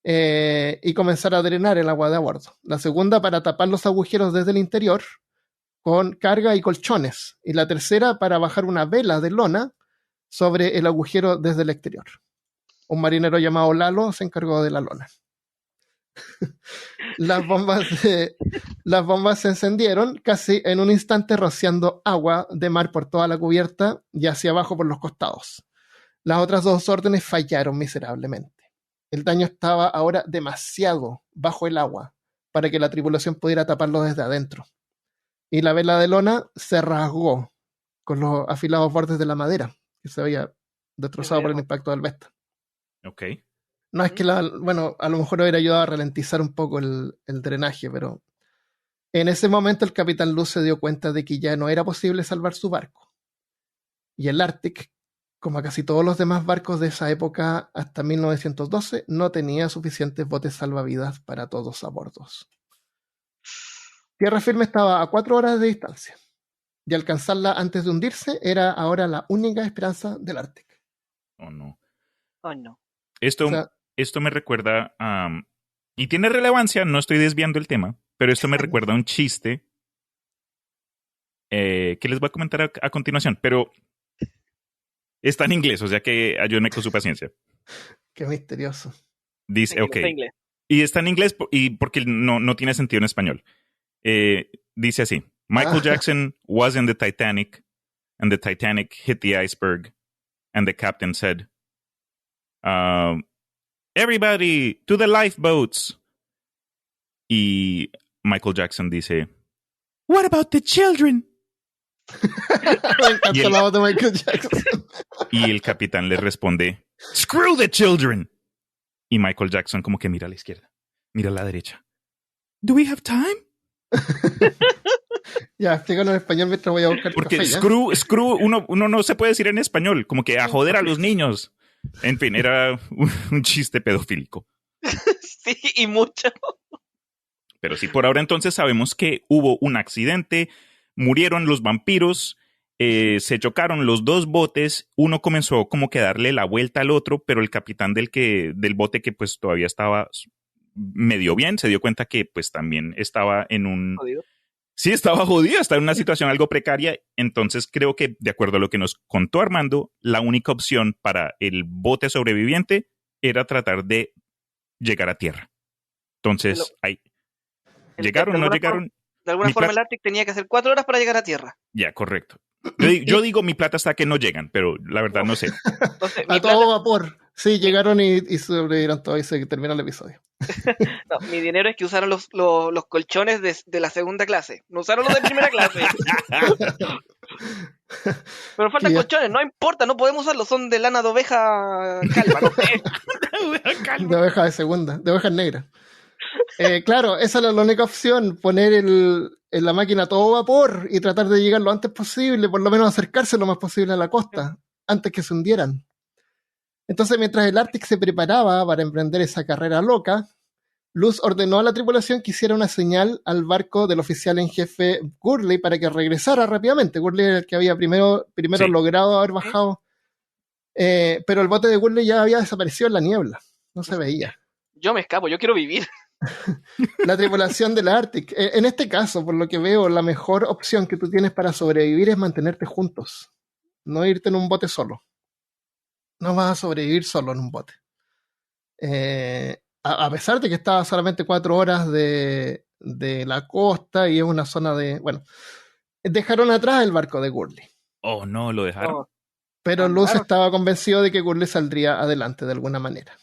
Y comenzar a drenar el agua de a bordo. La segunda, para tapar los agujeros desde el interior con carga y colchones. Y la tercera, para bajar una vela de lona sobre el agujero desde el exterior. Un marinero llamado Lalo se encargó de la lona. Las bombas se encendieron casi en un instante, rociando agua de mar por toda la cubierta y hacia abajo por los costados. Las otras 2 órdenes fallaron miserablemente. El daño estaba ahora demasiado bajo el agua para que la tripulación pudiera taparlo desde adentro. Y la vela de lona se rasgó con los afilados bordes de la madera que se había destrozado por el impacto del Vesta. Ok. No es que a lo mejor hubiera ayudado a ralentizar un poco el drenaje, pero en ese momento el capitán Luz se dio cuenta de que ya no era posible salvar su barco. Y el Arctic, como casi todos los demás barcos de esa época hasta 1912, no tenía suficientes botes salvavidas para todos a bordo. Tierra firme estaba a 4 horas de distancia, y alcanzarla antes de hundirse era ahora la única esperanza del Arctic. Oh, no. Oh, no. Esto me recuerda a... y tiene relevancia, no estoy desviando el tema, pero esto me recuerda a un chiste que les voy a comentar a continuación, pero está en inglés, o sea que ayúdenme con su paciencia. Qué misterioso. Dice, ok. Y está en inglés y porque no tiene sentido en español. Dice así: Michael Jackson was in the Titanic, and the Titanic hit the iceberg, and the captain said, everybody to the lifeboats. Y Michael Jackson dice, what about the children? Me encanta la voz de Michael Jackson. Y el capitán le responde, screw the children. Y Michael Jackson como que mira a la izquierda, mira a la derecha. Do we have time? Ya, explícalo en español mientras voy a buscar porque café, screw uno no se puede decir en español, como que a joder a los niños. En fin, era un chiste pedofílico. Sí, y mucho. Pero sí, por ahora entonces sabemos que hubo un accidente, murieron los vampiros, se chocaron los 2 botes, uno comenzó como que a darle la vuelta al otro, pero el capitán del bote que pues todavía estaba medio bien, se dio cuenta que pues también estaba en un... ¿Jodido? Sí, estaba jodido, estaba en una situación algo precaria. Entonces creo que, de acuerdo a lo que nos contó Armando, la única opción para el bote sobreviviente era tratar de llegar a tierra. Entonces, ¿llegaron o no llegaron? De alguna forma el Arctic tenía que hacer 4 horas para llegar a tierra. Ya, correcto. Yo digo mi plata hasta que no llegan, pero la verdad no sé. Entonces, a todo vapor. Sí, llegaron y sobrevivieron todo y se terminó el episodio. No, mi dinero es que usaron los colchones de la segunda clase. No usaron los de primera clase. Pero faltan colchones, no importa, no podemos usarlos. Son de lana de oveja calva, no sé. De oveja de segunda, de ovejas negras. Claro, esa era la única opción, poner en la máquina a todo vapor y tratar de llegar lo antes posible, por lo menos acercarse lo más posible a la costa, antes que se hundieran. Entonces, mientras el Arctic se preparaba para emprender esa carrera loca, Luz ordenó a la tripulación que hiciera una señal al barco del oficial en jefe Gurley para que regresara rápidamente. Gurley era el que había primero sí. logrado haber bajado, pero el bote de Gurley ya había desaparecido en la niebla, no se veía. Yo me escapo, yo quiero vivir. La tripulación del Arctic. En este caso, por lo que veo, la mejor opción que tú tienes para sobrevivir es mantenerte juntos, no irte en un bote solo. No vas a sobrevivir solo en un bote. A pesar de que estaba solamente 4 horas de la costa y es una zona de... Bueno, dejaron atrás el barco de Gurley. Oh, no, lo dejaron. Pero Luz estaba convencido de que Gurley saldría adelante de alguna manera.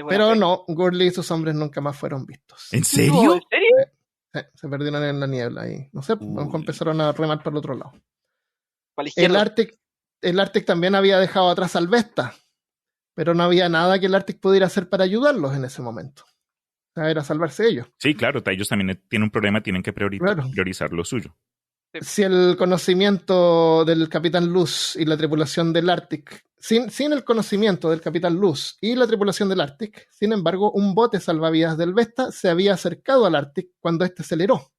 Pero no, Gurley y sus hombres nunca más fueron vistos. ¿En serio? ¿En serio? Se perdieron en la niebla y no sé, a lo mejor empezaron a remar por el otro lado. Para la izquierda. El Arctic también había dejado atrás al Vesta, pero no había nada que el Arctic pudiera hacer para ayudarlos en ese momento. O sea, era salvarse ellos. Sí, claro, ellos también tienen un problema, tienen que priorizar lo suyo. Si el conocimiento del Capitán Luz y la tripulación del Arctic, sin el conocimiento del Capitán Luz y la tripulación del Arctic, sin embargo, un bote salvavidas del Vesta se había acercado al Arctic cuando este aceleró.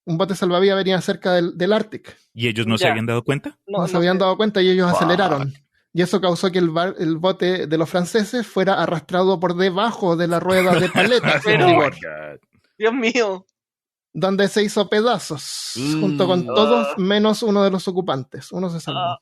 Un bote salvavidas venía cerca del Arctic. ¿Y ellos no se habían dado cuenta? No se habían dado cuenta y ellos aceleraron. Y eso causó que el bote de los franceses fuera arrastrado por debajo de la rueda de paletas. Dios mío. Donde se hizo pedazos, junto con todos menos uno de los ocupantes. Uno se salvó.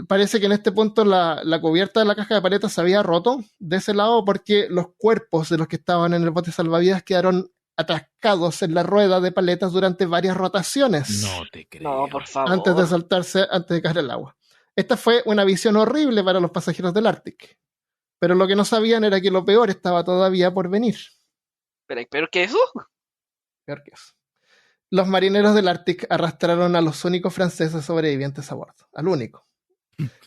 Parece que en este punto la cubierta de la caja de paletas se había roto de ese lado porque los cuerpos de los que estaban en el bote salvavidas quedaron atascados en la rueda de paletas durante varias rotaciones. No te creo. No, por favor. Antes de saltarse, antes de caer al agua. Esta fue una visión horrible para los pasajeros del Arctic. Pero lo que no sabían era que lo peor estaba todavía por venir. ¿Pero peor que eso? Peor que eso. Los marineros del Arctic arrastraron a los únicos franceses sobrevivientes a bordo. Al único.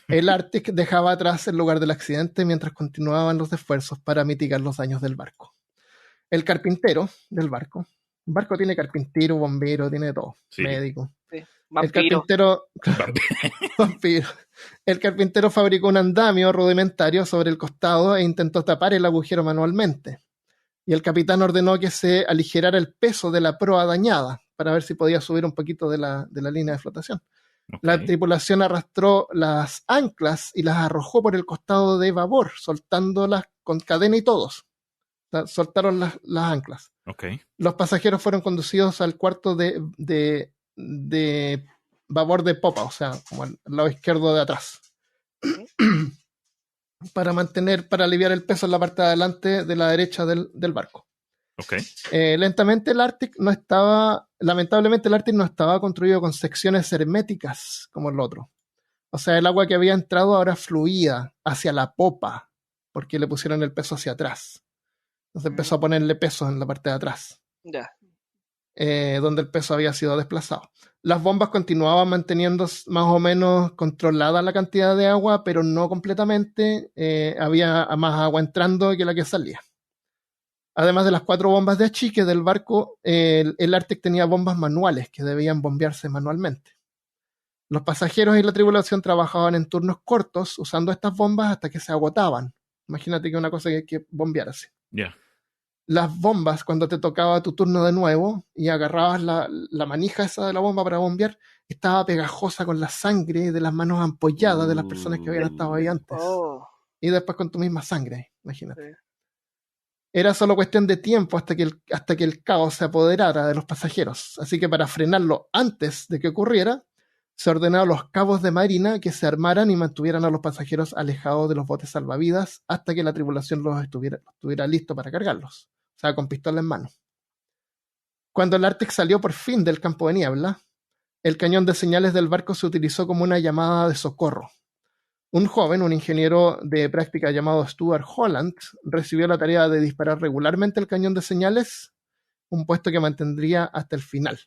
El Arctic dejaba atrás el lugar del accidente mientras continuaban los esfuerzos para mitigar los daños del barco. El carpintero del barco. El barco tiene carpintero, bombero, tiene todo. Sí. Médico. Sí. El carpintero. Vampiro. El carpintero fabricó un andamio rudimentario sobre el costado e intentó tapar el agujero manualmente. Y el capitán ordenó que se aligerara el peso de la proa dañada para ver si podía subir un poquito de la línea de flotación. Okay. La tripulación arrastró las anclas y las arrojó por el costado de babor, soltándolas con cadena y todos. O sea, soltaron las anclas. Okay. Los pasajeros fueron conducidos al cuarto de babor de popa, o sea, como al lado izquierdo de atrás. para aliviar el peso en la parte de adelante de la derecha del barco. Okay. Lamentablemente el Arctic no estaba construido con secciones herméticas como el otro. O sea, el agua que había entrado ahora fluía hacia la popa porque le pusieron el peso hacia atrás. Entonces empezó a ponerle peso en la parte de atrás. Ya. Donde el peso había sido desplazado. Las bombas continuaban manteniendo más o menos controlada la cantidad de agua, pero no completamente. Había más agua entrando que la que salía. Además de las 4 bombas de achique del barco, el Arctic tenía bombas manuales que debían bombearse manualmente. Los pasajeros y la tripulación trabajaban en turnos cortos usando estas bombas hasta que se agotaban. Imagínate que una cosa que hay que bombear así. Yeah. Las bombas, cuando te tocaba tu turno de nuevo y agarrabas la manija esa de la bomba para bombear, estaba pegajosa con la sangre de las manos ampolladas de las personas que habían estado ahí antes. Y después con tu misma sangre, imagínate. Sí. Era solo cuestión de tiempo hasta que el caos se apoderara de los pasajeros. Así que para frenarlo antes de que ocurriera, se ordenó a los cabos de marina que se armaran y mantuvieran a los pasajeros alejados de los botes salvavidas hasta que la tripulación los estuviera listo para cargarlos. O sea, con pistola en mano. Cuando el Arctic salió por fin del campo de niebla, el cañón de señales del barco se utilizó como una llamada de socorro. Un joven, un ingeniero de práctica llamado Stuart Holland, recibió la tarea de disparar regularmente el cañón de señales, un puesto que mantendría hasta el final.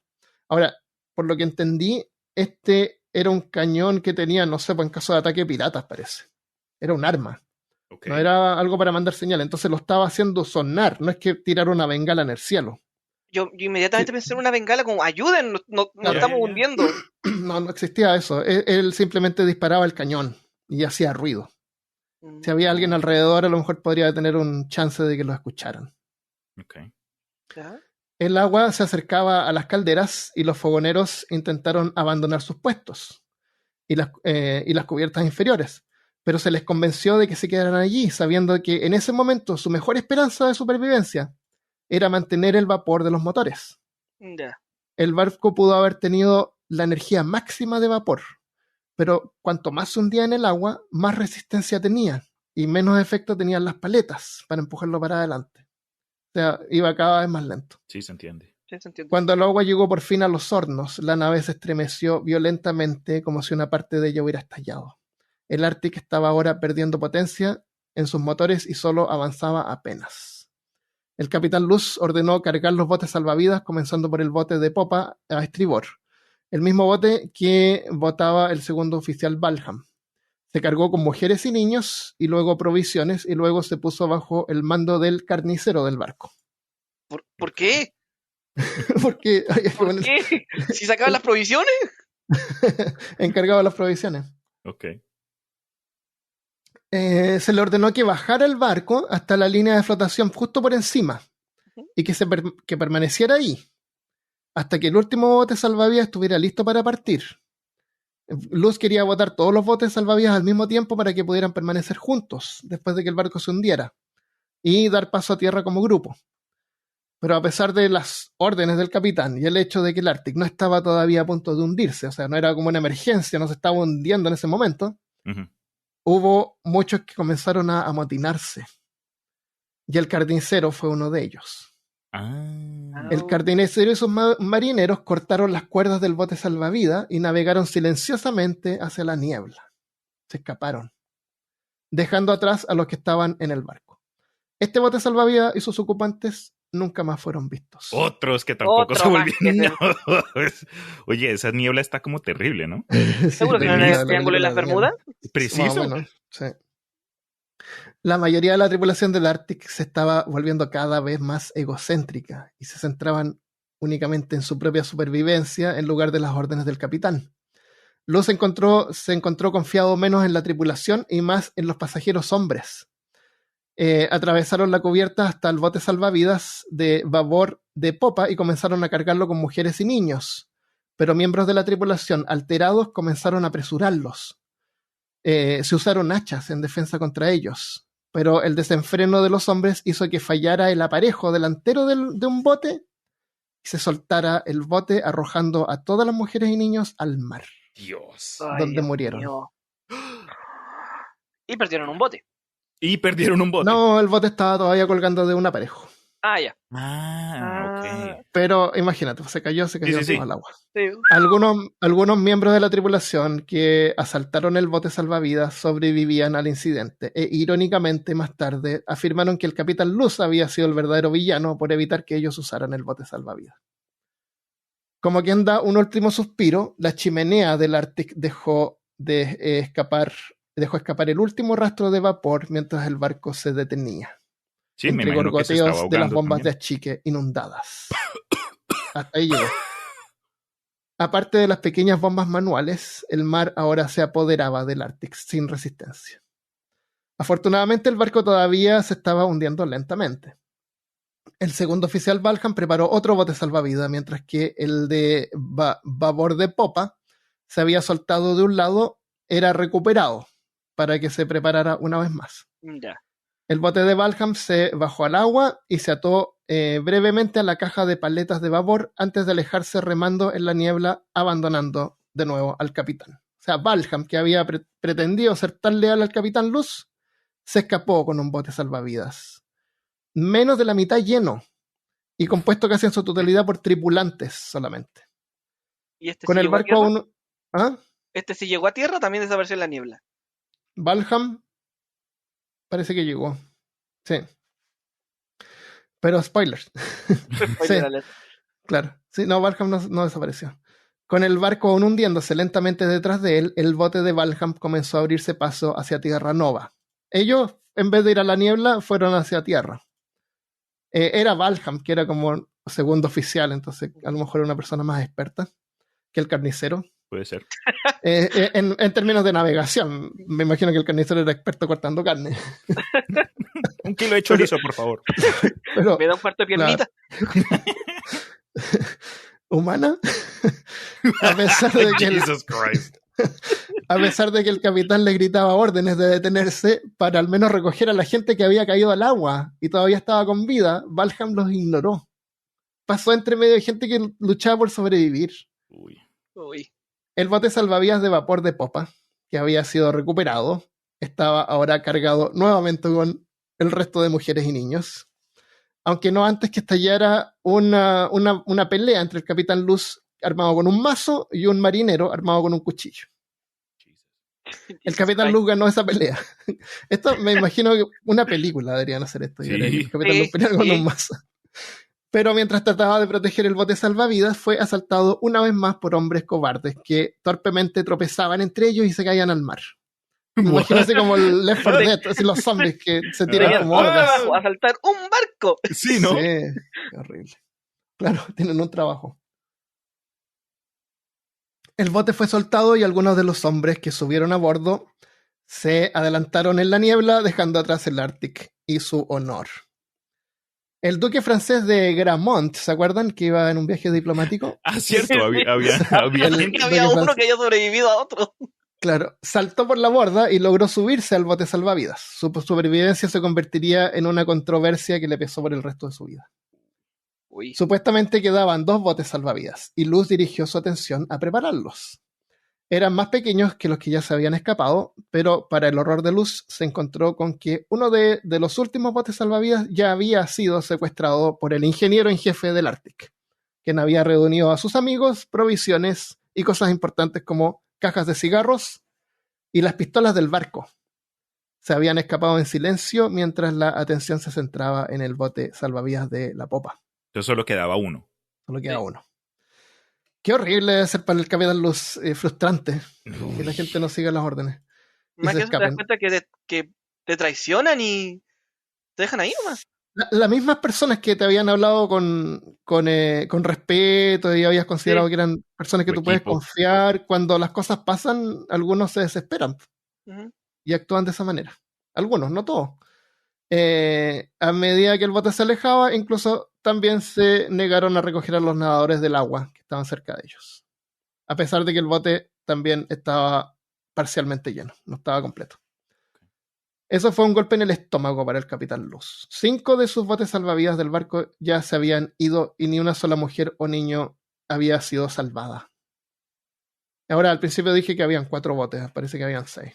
Ahora, por lo que entendí, este era un cañón que tenía, no sé, en caso de ataque de piratas, parece. Era un arma. Okay. No era algo para mandar señales. Entonces lo estaba haciendo sonar. No es que tirar una bengala en el cielo. Yo inmediatamente pensé en una bengala como ayuden, nos estamos hundiendo. No existía eso. Él simplemente disparaba el cañón y hacía ruido. Si había alguien alrededor, a lo mejor podría tener un chance de que lo escucharan. Okay. ¿Ya? El agua se acercaba a las calderas y los fogoneros intentaron abandonar sus puestos y las cubiertas inferiores, pero se les convenció de que se quedaran allí, sabiendo que en ese momento su mejor esperanza de supervivencia era mantener el vapor de los motores. Ya. El barco pudo haber tenido la energía máxima de vapor, pero cuanto más se hundía en el agua, más resistencia tenía y menos efecto tenían las paletas para empujarlo para adelante. O sea, iba cada vez más lento. Sí, se entiende. Cuando el agua llegó por fin a los hornos, la nave se estremeció violentamente como si una parte de ella hubiera estallado. El Arctic estaba ahora perdiendo potencia en sus motores y solo avanzaba apenas. El capitán Luz ordenó cargar los botes salvavidas, comenzando por el bote de popa a estribor, el mismo bote que botaba el segundo oficial Balham. Se cargó con mujeres y niños, y luego provisiones, y luego se puso bajo el mando del carnicero del barco. ¿Por qué? Porque, ¿Por qué? ¿Si sacaban las provisiones? encargaba las provisiones. Ok. Se le ordenó que bajara el barco hasta la línea de flotación justo por encima y que permaneciera ahí hasta que el último bote salvavidas estuviera listo para partir. Luz quería botar todos los botes salvavidas al mismo tiempo para que pudieran permanecer juntos después de que el barco se hundiera y dar paso a tierra como grupo. Pero a pesar de las órdenes del capitán y el hecho de que el Arctic no estaba todavía a punto de hundirse, o sea, no era como una emergencia, no se estaba hundiendo en ese momento, hubo muchos que comenzaron a amotinarse. Y el carnicero fue uno de ellos. El carnicero y sus marineros cortaron las cuerdas del bote salvavidas y navegaron silenciosamente hacia la niebla. Se escaparon, dejando atrás a los que estaban en el barco. Este bote salvavidas y sus ocupantes nunca más fueron vistos. Otros que tampoco se volvieron. Oye, esa niebla está como terrible, ¿no? ¿Seguro que no era el Triángulo de las Bermudas? Preciso. Bueno, sí. La mayoría de la tripulación del Arctic se estaba volviendo cada vez más egocéntrica y se centraban únicamente en su propia supervivencia en lugar de las órdenes del capitán. Luz se encontró confiado menos en la tripulación y más en los pasajeros hombres. Atravesaron la cubierta hasta el bote salvavidas de babor de popa y comenzaron a cargarlo con mujeres y niños. Pero miembros de la tripulación, alterados, comenzaron a apresurarlos. Se usaron hachas en defensa contra ellos. Pero el desenfreno de los hombres hizo que fallara el aparejo delantero de un bote y se soltara el bote arrojando a todas las mujeres y niños al mar. Dios. Donde murieron. Mío. Y perdieron un bote. No, el bote estaba todavía colgando de un aparejo. Ah, ya. Ok. Pero imagínate, se cayó al agua. Sí. Algunos miembros de la tripulación que asaltaron el bote salvavidas sobrevivían al incidente e irónicamente más tarde afirmaron que el capitán Luz había sido el verdadero villano por evitar que ellos usaran el bote salvavidas. Como quien da un último suspiro, la chimenea del Arctic dejó escapar el último rastro de vapor mientras el barco se detenía. Sí, entre gorgoteos de las bombas de achique inundadas. Hasta ahí llegó. Aparte de las pequeñas bombas manuales, el mar ahora se apoderaba del Arctic sin resistencia. Afortunadamente, el barco todavía se estaba hundiendo lentamente. El segundo oficial Balham preparó otro bote salvavidas, mientras que el de babor de popa se había soltado de un lado, era recuperado para que se preparara una vez más. Ya. El bote de Balham se bajó al agua y se ató brevemente a la caja de paletas de babor antes de alejarse remando en la niebla, abandonando de nuevo al capitán. O sea, Balham, que había pretendido ser tan leal al capitán Luz, se escapó con un bote salvavidas. Menos de la mitad lleno y compuesto casi en su totalidad por tripulantes solamente. ¿Y este con sí el barco aún... ¿Ah? ¿Este sí llegó a tierra? También desapareció en la niebla. Balham parece que llegó. Sí. Pero spoilers. Sí, claro. Sí, no, Balham no desapareció. Con el barco aún hundiéndose lentamente detrás de él, el bote de Balham comenzó a abrirse paso hacia Tierra Nova. Ellos, en vez de ir a la niebla, fueron hacia tierra. Era Balham, que era como segundo oficial, entonces a lo mejor era una persona más experta que el carnicero. Puede ser. En términos de navegación, me imagino que el carnicero era experto cortando carne. 1 kilo de chorizo, por favor. Pero, ¿me da un cuarto de piernita? ¿Humana? A pesar de que a pesar de que el capitán le gritaba órdenes de detenerse para al menos recoger a la gente que había caído al agua y todavía estaba con vida, Balham los ignoró. Pasó entre medio de gente que luchaba por sobrevivir. Uy. El bote salvavidas de vapor de popa, que había sido recuperado, estaba ahora cargado nuevamente con el resto de mujeres y niños, aunque no antes que estallara una pelea entre el capitán Luz armado con un mazo y un marinero armado con un cuchillo. El Capitán Luz ganó esa pelea. Esto me imagino que una película deberían hacer esto. Sí. El Capitán Luz pelea con un mazo. Pero mientras trataba de proteger el bote salvavidas, fue asaltado una vez más por hombres cobardes que torpemente tropezaban entre ellos y se caían al mar. Me imagino así como el Left 4 Dead, así los zombies que se tiran como hordas. A saltar un barco. Sí, ¿no? Sí, qué horrible. Claro, tienen un trabajo. El bote fue soltado y algunos de los hombres que subieron a bordo se adelantaron en la niebla, dejando atrás el Arctic y su honor. El duque francés de Gramont, ¿se acuerdan que iba en un viaje diplomático? Ah, cierto, había uno que había sobrevivido a otro. Claro, saltó por la borda y logró subirse al bote salvavidas. Su supervivencia se convertiría en una controversia que le pesó por el resto de su vida. Uy. Supuestamente quedaban 2 botes salvavidas y Luz dirigió su atención a prepararlos. Eran más pequeños que los que ya se habían escapado, pero para el horror de Luz se encontró con que uno de los últimos botes salvavidas ya había sido secuestrado por el ingeniero en jefe del Arctic, quien había reunido a sus amigos, provisiones y cosas importantes como cajas de cigarros y las pistolas del barco. Se habían escapado en silencio mientras la atención se centraba en el bote salvavidas de la popa. Entonces solo quedaba uno. Solo queda uno. Qué horrible debe ser para el Capitán Luz, frustrante que la gente no siga las órdenes. Más que eso te das cuenta que te traicionan y te dejan ahí nomás. Las mismas personas que te habían hablado con respeto y habías considerado que eran personas que tú puedes confiar, cuando las cosas pasan, algunos se desesperan y actúan de esa manera. Algunos, no todos. A medida que el bote se alejaba, incluso también se negaron a recoger a los nadadores del agua que estaban cerca de ellos. A pesar de que el bote también estaba parcialmente lleno, no estaba completo. Eso fue un golpe en el estómago para el Capitán Luz. 5 de sus botes salvavidas del barco ya se habían ido y ni una sola mujer o niño había sido salvada. Ahora, al principio dije que habían 4 botes, parece que habían 6.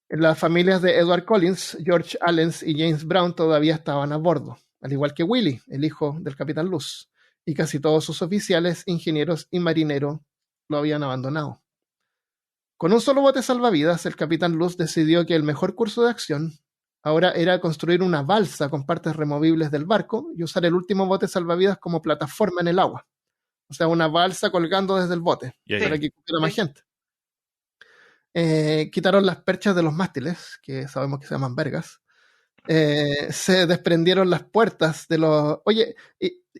Las familias de Edward Collins, George Allens y James Brown todavía estaban a bordo, al igual que Willie, el hijo del Capitán Luz, y casi todos sus oficiales, ingenieros y marineros lo habían abandonado. Con un solo bote salvavidas, el Capitán Luz decidió que el mejor curso de acción ahora era construir una balsa con partes removibles del barco y usar el último bote salvavidas como plataforma en el agua. O sea, una balsa colgando desde el bote para que cupiera más gente. Quitaron las perchas de los mástiles, que sabemos que se llaman vergas. Se desprendieron las puertas de los... Oye,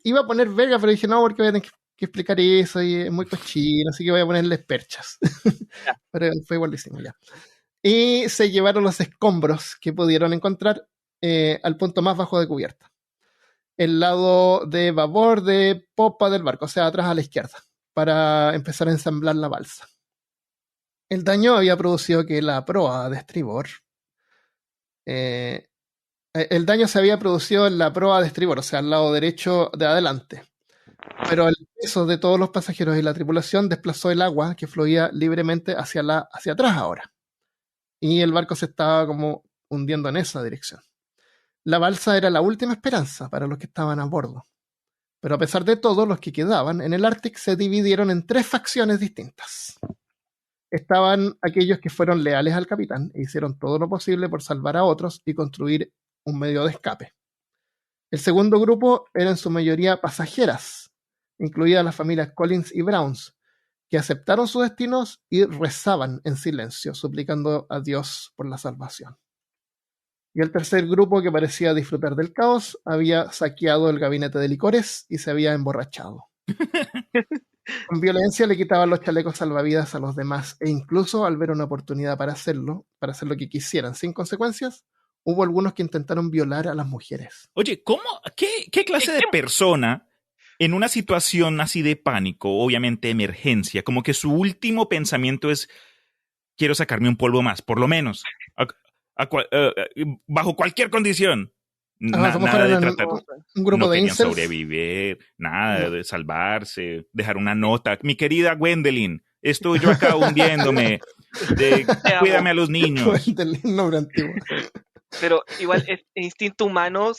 iba a poner vergas, pero dije no, porque voy a tener que explicar eso y es muy cochino, así que voy a ponerles perchas. Pero fue igualísimo ya. Y se llevaron los escombros que pudieron encontrar al punto más bajo de cubierta. El lado de babor de popa del barco, o sea, atrás a la izquierda, para empezar a ensamblar la balsa. El daño había producido que la proa de estribor... el daño se había producido en la proa de estribor, o sea, al lado derecho de adelante. Pero el peso de todos los pasajeros y la tripulación desplazó el agua que fluía libremente hacia atrás ahora. Y el barco se estaba como hundiendo en esa dirección. La balsa era la última esperanza para los que estaban a bordo. Pero a pesar de todo, los que quedaban en el Arctic se dividieron en 3 facciones distintas. Estaban aquellos que fueron leales al capitán e hicieron todo lo posible por salvar a otros y construir un medio de escape. El segundo grupo era en su mayoría pasajeras, incluidas las familias Collins y Browns, que aceptaron sus destinos y rezaban en silencio, suplicando a Dios por la salvación. Y el tercer grupo, que parecía disfrutar del caos, había saqueado el gabinete de licores y se había emborrachado. Con violencia le quitaban los chalecos salvavidas a los demás, e incluso al ver una oportunidad para hacer lo que quisieran sin consecuencias, hubo algunos que intentaron violar a las mujeres. Oye, ¿cómo? ¿Qué clase de persona en una situación así de pánico, obviamente emergencia, como que su último pensamiento es quiero sacarme un polvo más, por lo menos, bajo cualquier condición? Nada de tratar un grupo de incels, sobrevivir, nada de salvarse, dejar una nota. Mi querida Gwendolyn, estoy yo acá hundiéndome. Cuídame a los niños. Nombre antiguo. Pero igual el instinto humano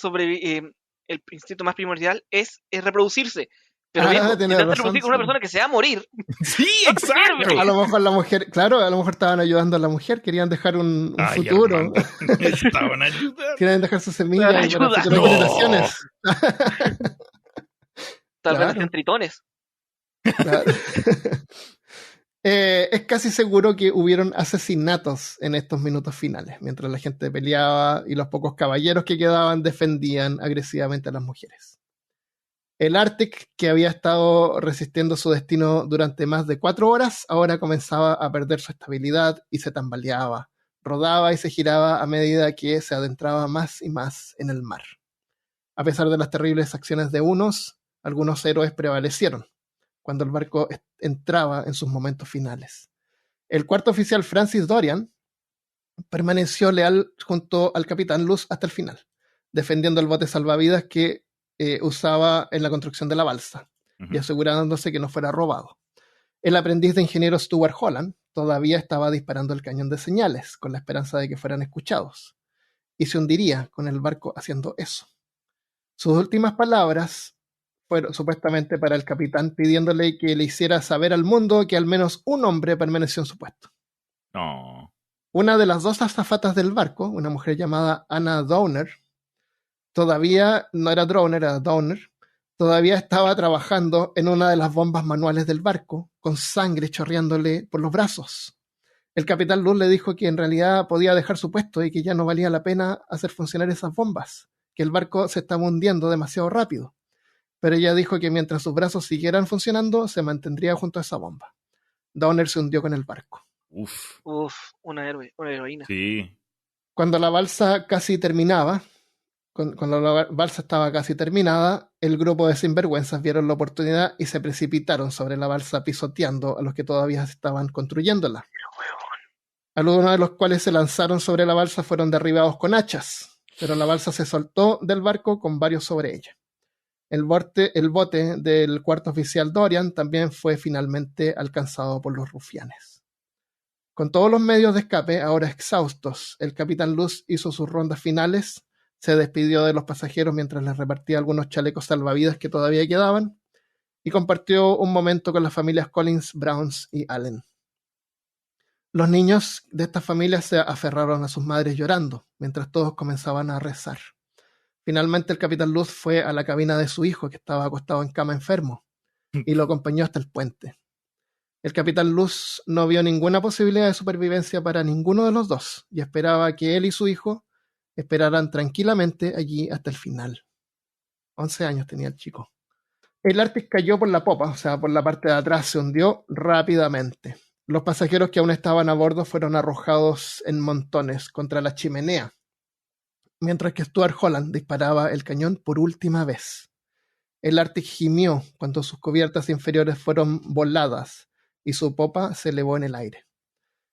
el instinto más primordial es reproducirse. Pero viejo, razón, una persona que se va a morir. Sí, exacto. A lo mejor la mujer, claro, a lo mejor estaban ayudando a la mujer, querían dejar un futuro. Estaban ayudando. Querían dejar su semilla para futuras generaciones. Tal vez hacen tritones. Claro. Es casi seguro que hubieron asesinatos en estos minutos finales, mientras la gente peleaba y los pocos caballeros que quedaban defendían agresivamente a las mujeres. El Arctic, que había estado resistiendo su destino durante más de 4 horas, ahora comenzaba a perder su estabilidad y se tambaleaba, rodaba y se giraba a medida que se adentraba más y más en el mar. A pesar de las terribles acciones de algunos héroes prevalecieron cuando el barco entraba en sus momentos finales. El cuarto oficial Francis Dorian permaneció leal junto al capitán Luz hasta el final, defendiendo el bote salvavidas que usaba en la construcción de la balsa y asegurándose que no fuera robado. El aprendiz de ingeniero Stuart Holland todavía estaba disparando el cañón de señales con la esperanza de que fueran escuchados, y se hundiría con el barco haciendo eso. Sus últimas palabras fueron supuestamente para el capitán, pidiéndole que le hiciera saber al mundo que al menos un hombre permaneció en su puesto. No. Una de las 2 azafatas del barco, una mujer llamada Anna Downer, todavía no era Downer, era Downer, todavía estaba trabajando en una de las bombas manuales del barco, con sangre chorreándole por los brazos. El capitán Luz le dijo que en realidad podía dejar su puesto y que ya no valía la pena hacer funcionar esas bombas, que el barco se estaba hundiendo demasiado rápido. Pero ella dijo que mientras sus brazos siguieran funcionando, se mantendría junto a esa bomba. Downer se hundió con el barco. Uf, una heroína. Sí. Cuando la balsa casi terminaba, cuando la balsa estaba casi terminada, el grupo de sinvergüenzas vieron la oportunidad y se precipitaron sobre la balsa pisoteando a los que todavía estaban construyéndola. Algunos de los cuales se lanzaron sobre la balsa fueron derribados con hachas, pero la balsa se soltó del barco con varios sobre ella. El bote del cuarto oficial Dorian también fue finalmente alcanzado por los rufianes. Con todos los medios de escape ahora exhaustos, el capitán Luz hizo sus rondas finales, se despidió de los pasajeros mientras les repartía algunos chalecos salvavidas que todavía quedaban y compartió un momento con las familias Collins, Browns y Allen. Los niños de estas familias se aferraron a sus madres llorando, mientras todos comenzaban a rezar. Finalmente el capitán Luz fue a la cabina de su hijo, que estaba acostado en cama enfermo, y lo acompañó hasta el puente. El capitán Luz no vio ninguna posibilidad de supervivencia para ninguno de los dos, y esperaba que él y su hijo esperaran tranquilamente allí hasta el final. 11 años tenía el chico. El Arctic cayó por la popa, o sea, por la parte de atrás, se hundió rápidamente. Los pasajeros que aún estaban a bordo fueron arrojados en montones contra la chimenea, mientras que Stuart Holland disparaba el cañón por última vez. El Arctic gimió cuando sus cubiertas inferiores fueron voladas y su popa se elevó en el aire.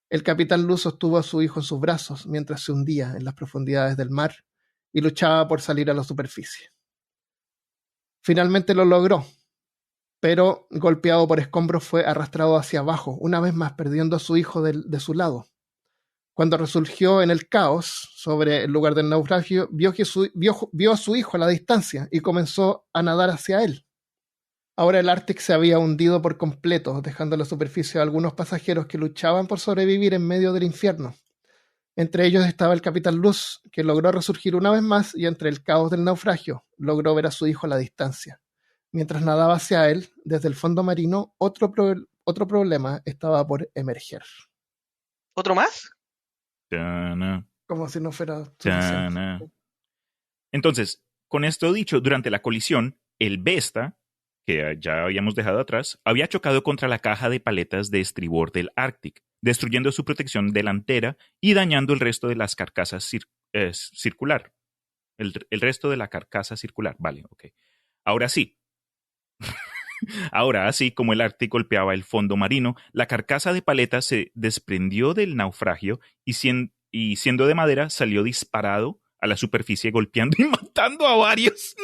El capitán Luz sostuvo a su hijo en sus brazos mientras se hundía en las profundidades del mar y luchaba por salir a la superficie. Finalmente lo logró, pero golpeado por escombros fue arrastrado hacia abajo, una vez más perdiendo a su hijo de su lado. Cuando resurgió en el caos sobre el lugar del naufragio, vio a su hijo a la distancia y comenzó a nadar hacia él. Ahora el Arctic se había hundido por completo, dejando a la superficie a algunos pasajeros que luchaban por sobrevivir en medio del infierno. Entre ellos estaba el capitán Luz, que logró resurgir una vez más y entre el caos del naufragio logró ver a su hijo a la distancia. Mientras nadaba hacia él, desde el fondo marino, otro problema estaba por emerger. ¿Otro más? Tana. Como si no fuera suficiente. Entonces, con esto dicho, durante la colisión, el Vesta, que ya habíamos dejado atrás, había chocado contra la caja de paletas de estribor del Arctic, destruyendo su protección delantera y dañando el resto de las carcasas circular. El resto de la carcasa circular, vale, ok. Ahora sí. Ahora, así como el Arctic golpeaba el fondo marino, la carcasa de paletas se desprendió del naufragio y siendo de madera, salió disparado a la superficie, golpeando y matando a varios.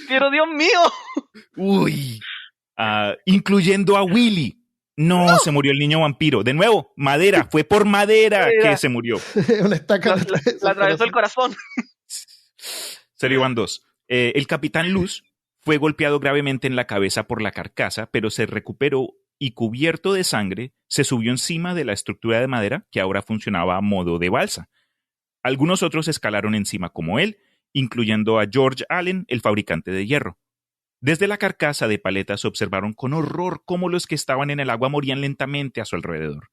Pero Dios mío. Uy. Incluyendo a Willy. No, se murió el niño vampiro. De nuevo, madera. Fue por madera que se murió. Una estaca la atravesó el corazón. Se le iban 2. El capitán Luz Fue golpeado gravemente en la cabeza por la carcasa, pero se recuperó y, cubierto de sangre, se subió encima de la estructura de madera que ahora funcionaba a modo de balsa. Algunos otros escalaron encima como él, incluyendo a George Allen, el fabricante de hierro. Desde la carcasa de paletas observaron con horror cómo los que estaban en el agua morían lentamente a su alrededor.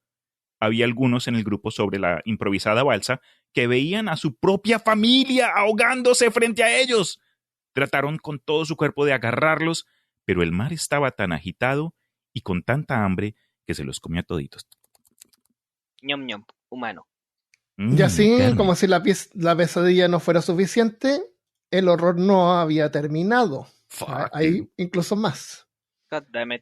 Había algunos en el grupo sobre la improvisada balsa que veían a su propia familia ahogándose frente a ellos. Trataron con todo su cuerpo de agarrarlos, pero el mar estaba tan agitado y con tanta hambre que se los comió a toditos. Ñom ñom, humano. Y así, carne. como si la pesadilla no fuera suficiente, el horror no había terminado. Hay incluso más. God damn it.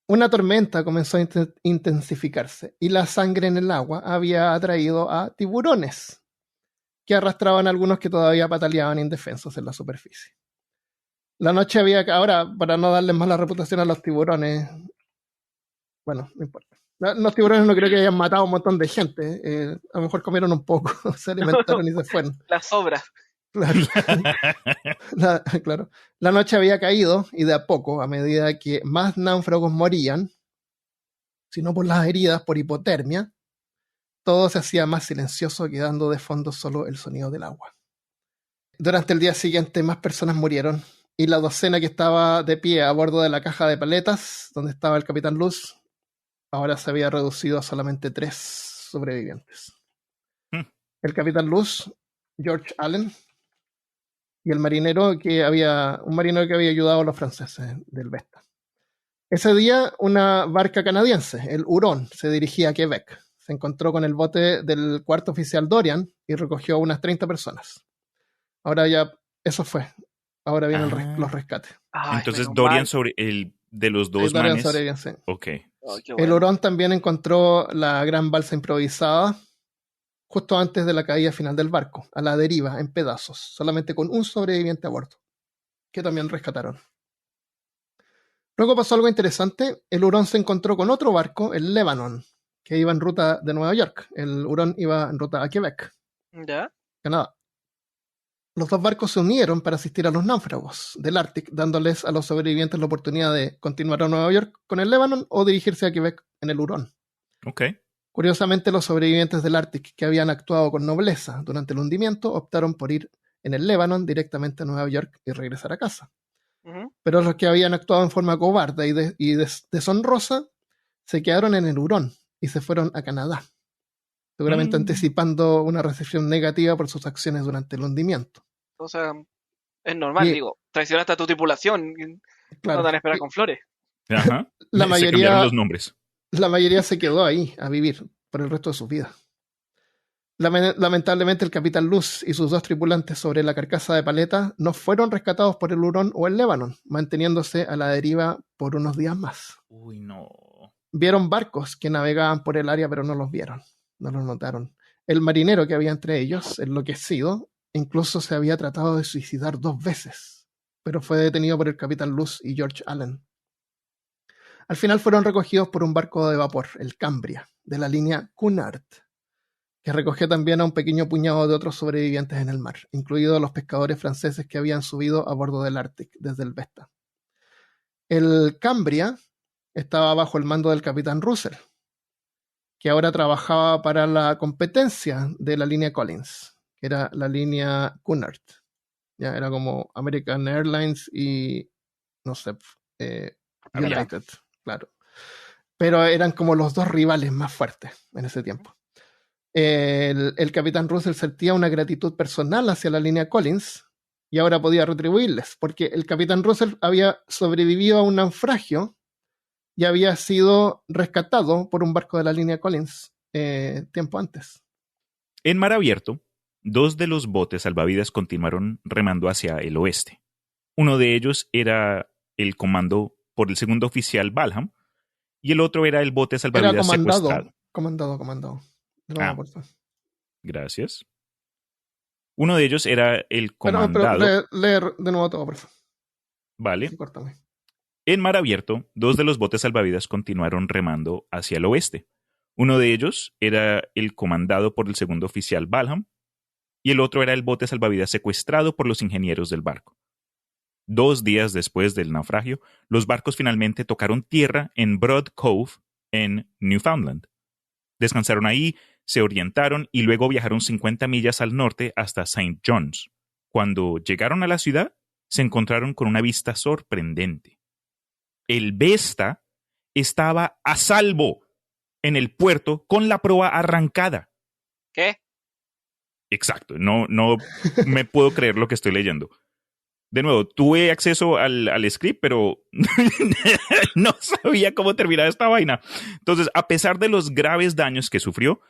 Una tormenta comenzó a intensificarse y la sangre en el agua había atraído a tiburones que arrastraban a algunos que todavía pataleaban indefensos en la superficie. La noche había... Ahora, para no darles mala reputación a los tiburones, bueno, no importa. Los tiburones no creo que hayan matado a un montón de gente. A lo mejor comieron un poco, se alimentaron y se fueron. Las sobras. Claro. Claro. La noche había caído y de a poco, a medida que más náufragos morían, si no por las heridas, por hipotermia, todo se hacía más silencioso, quedando de fondo solo el sonido del agua. Durante el día siguiente, más personas murieron y la docena que estaba de pie a bordo de la caja de paletas, donde estaba el Capitán Luz, ahora se había reducido a solamente 3 sobrevivientes. El Capitán Luz, George Allen, y el marinero un marinero que había ayudado a los franceses del Vesta. Ese día, una barca canadiense, el Huron, se dirigía a Quebec. Se encontró con el bote del cuarto oficial Dorian y recogió a unas 30 personas. Ahora ya, eso fue. Ahora vienen los rescates. Entonces Dorian sobre el de los dos Dorian manes. sobrevivió, sí. Ok. Oh, qué El bueno. Huron también encontró la gran balsa improvisada justo antes de la caída final del barco, a la deriva, en pedazos, solamente con un sobreviviente a bordo, que también rescataron. Luego pasó algo interesante. El Huron se encontró con otro barco, el Lebanon, que iba en ruta de Nueva York. El Huron iba en ruta a Quebec, ¿Ya? Canadá. Los dos barcos se unieron para asistir a los náufragos del Ártico, dándoles a los sobrevivientes la oportunidad de continuar a Nueva York con el Lebanon o dirigirse a Quebec en el Huron. Ok. Curiosamente, los sobrevivientes del Ártico que habían actuado con nobleza durante el hundimiento optaron por ir en el Lebanon directamente a Nueva York y regresar a casa. Pero los que habían actuado en forma cobarde y deshonrosa se quedaron en el Hurón y se fueron a Canadá, seguramente anticipando una recepción negativa por sus acciones durante el hundimiento. O sea, es normal, digo, traicionaste a tu tripulación, Claro, no te van a esperar con flores. Ajá. La Se mayoría- cambiaron los nombres. La mayoría se quedó ahí a vivir por el resto de sus vidas. Lamentablemente, el Capitán Luz y sus 2 tripulantes sobre la carcasa de paleta no fueron rescatados por el Hurón o el Lebanon, manteniéndose a la deriva por unos días más. Uy, no. Vieron barcos que navegaban por el área, pero no los vieron, no los notaron. El marinero que había entre ellos, enloquecido, incluso se había tratado de suicidar 2 veces, pero fue detenido por el Capitán Luz y George Allen. Al final fueron recogidos por un barco de vapor, el Cambria, de la línea Cunard, que recogió también a un pequeño puñado de otros sobrevivientes en el mar, incluidos los pescadores franceses que habían subido a bordo del Ártico desde el Vesta. El Cambria estaba bajo el mando del capitán Russell, que ahora trabajaba para la competencia de la línea Collins, que era la línea Cunard. Ya era como American Airlines y no sé, United, claro. Pero eran como los 2 rivales más fuertes en ese tiempo. El capitán Russell sentía una gratitud personal hacia la línea Collins y ahora podía retribuirles, porque el capitán Russell había sobrevivido a un naufragio y había sido rescatado por un barco de la línea Collins tiempo antes. En mar abierto, 2 de los botes salvavidas continuaron remando hacia el oeste. Uno de ellos era el comando por el segundo oficial Balham y el otro era el bote salvavidas secuestrado. Comandado. No, por favor. Gracias. Uno de ellos era el comandado. Pero leer de nuevo todo, por favor. Vale. Sí, córtame. En mar abierto, 2 de los botes salvavidas continuaron remando hacia el oeste. Uno de ellos era el comandado por el segundo oficial Balham y el otro era el bote salvavidas secuestrado por los ingenieros del barco. 2 días después del naufragio, los barcos finalmente tocaron tierra en Broad Cove, en Newfoundland. Descansaron ahí, se orientaron y luego viajaron 50 millas al norte hasta St. John's. Cuando llegaron a la ciudad, se encontraron con una vista sorprendente. El Vesta estaba a salvo en el puerto con la proa arrancada. ¿Qué? Exacto, no me puedo creer lo que estoy leyendo. De nuevo, tuve acceso al script, pero no sabía cómo terminaba esta vaina. Entonces, a pesar de los graves daños que sufrió,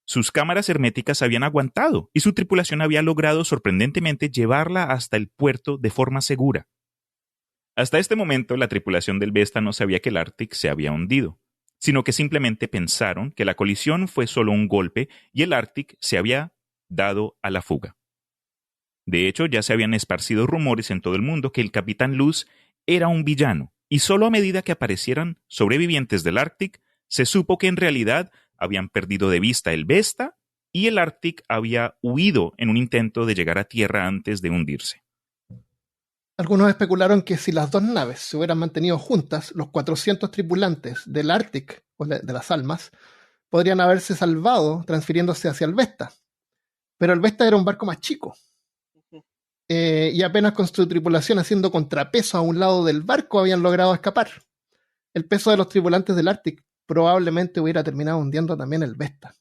sus cámaras herméticas habían aguantado y su tripulación había logrado sorprendentemente llevarla hasta el puerto de forma segura. Hasta este momento, la tripulación del Vesta no sabía que el Arctic se había hundido, sino que simplemente pensaron que la colisión fue solo un golpe y el Arctic se había dado a la fuga. De hecho, ya se habían esparcido rumores en todo el mundo que el Capitán Luz era un villano, y solo a medida que aparecieran sobrevivientes del Arctic, se supo que en realidad habían perdido de vista el Vesta y el Arctic había huido en un intento de llegar a tierra antes de hundirse. Algunos especularon que si las dos naves se hubieran mantenido juntas, los 400 tripulantes del Arctic, o de las Almas, podrían haberse salvado transfiriéndose hacia el Vesta. Pero el Vesta era un barco más chico. Y apenas con su tripulación haciendo contrapeso a un lado del barco habían logrado escapar. El peso de los tripulantes del Arctic probablemente hubiera terminado hundiendo también el Vesta.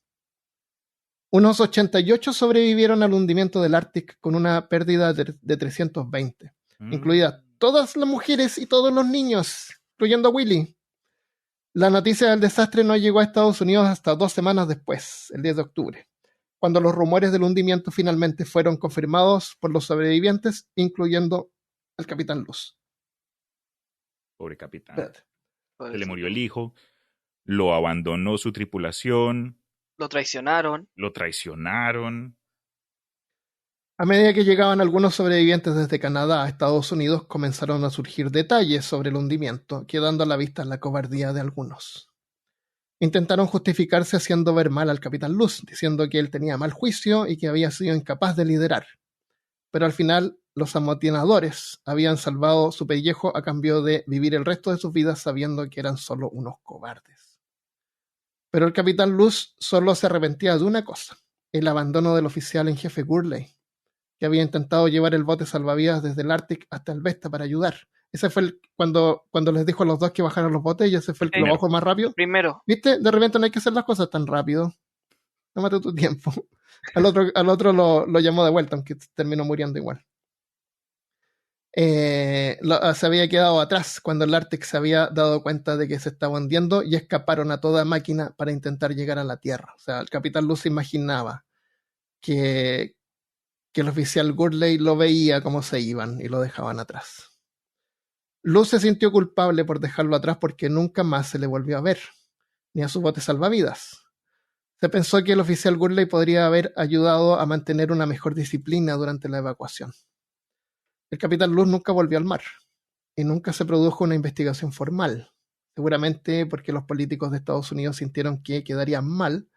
Unos 88 sobrevivieron al hundimiento del Arctic con una pérdida de 320, incluidas todas las mujeres y todos los niños, incluyendo a Willy. La noticia del desastre no llegó a Estados Unidos hasta 2 semanas después, el 10 de octubre. Cuando los rumores del hundimiento finalmente fueron confirmados por los sobrevivientes, incluyendo al Capitán Luz. Pobre capitán. Se le murió el hijo, lo abandonó su tripulación. Lo traicionaron. A medida que llegaban algunos sobrevivientes desde Canadá a Estados Unidos, comenzaron a surgir detalles sobre el hundimiento, quedando a la vista la cobardía de algunos. Intentaron justificarse haciendo ver mal al Capitán Luz, diciendo que él tenía mal juicio y que había sido incapaz de liderar. Pero al final, los amotinadores habían salvado su pellejo a cambio de vivir el resto de sus vidas sabiendo que eran solo unos cobardes. Pero el Capitán Luz solo se arrepentía de una cosa: el abandono del oficial en jefe Gurley, que había intentado llevar el bote salvavidas desde el Arctic hasta el Vesta para ayudar. Ese fue cuando les dijo a los dos que bajaran los botes, y ese fue el que lo bajó más rápido. Primero. ¿Viste? De repente no hay que hacer las cosas tan rápido. Tómate tu tiempo. Al otro lo llamó de vuelta, aunque terminó muriendo igual. Se había quedado atrás cuando el Arctic se había dado cuenta de que se estaba hundiendo y escaparon a toda máquina para intentar llegar a la Tierra. O sea, el Capitán Luz imaginaba que el oficial Gurley lo veía cómo se iban y lo dejaban atrás. Luz se sintió culpable por dejarlo atrás porque nunca más se le volvió a ver, ni a su bote salvavidas. Se pensó que el oficial Gurley podría haber ayudado a mantener una mejor disciplina durante la evacuación. El Capitán Luz nunca volvió al mar, y nunca se produjo una investigación formal, seguramente porque los políticos de Estados Unidos sintieron que quedarían mal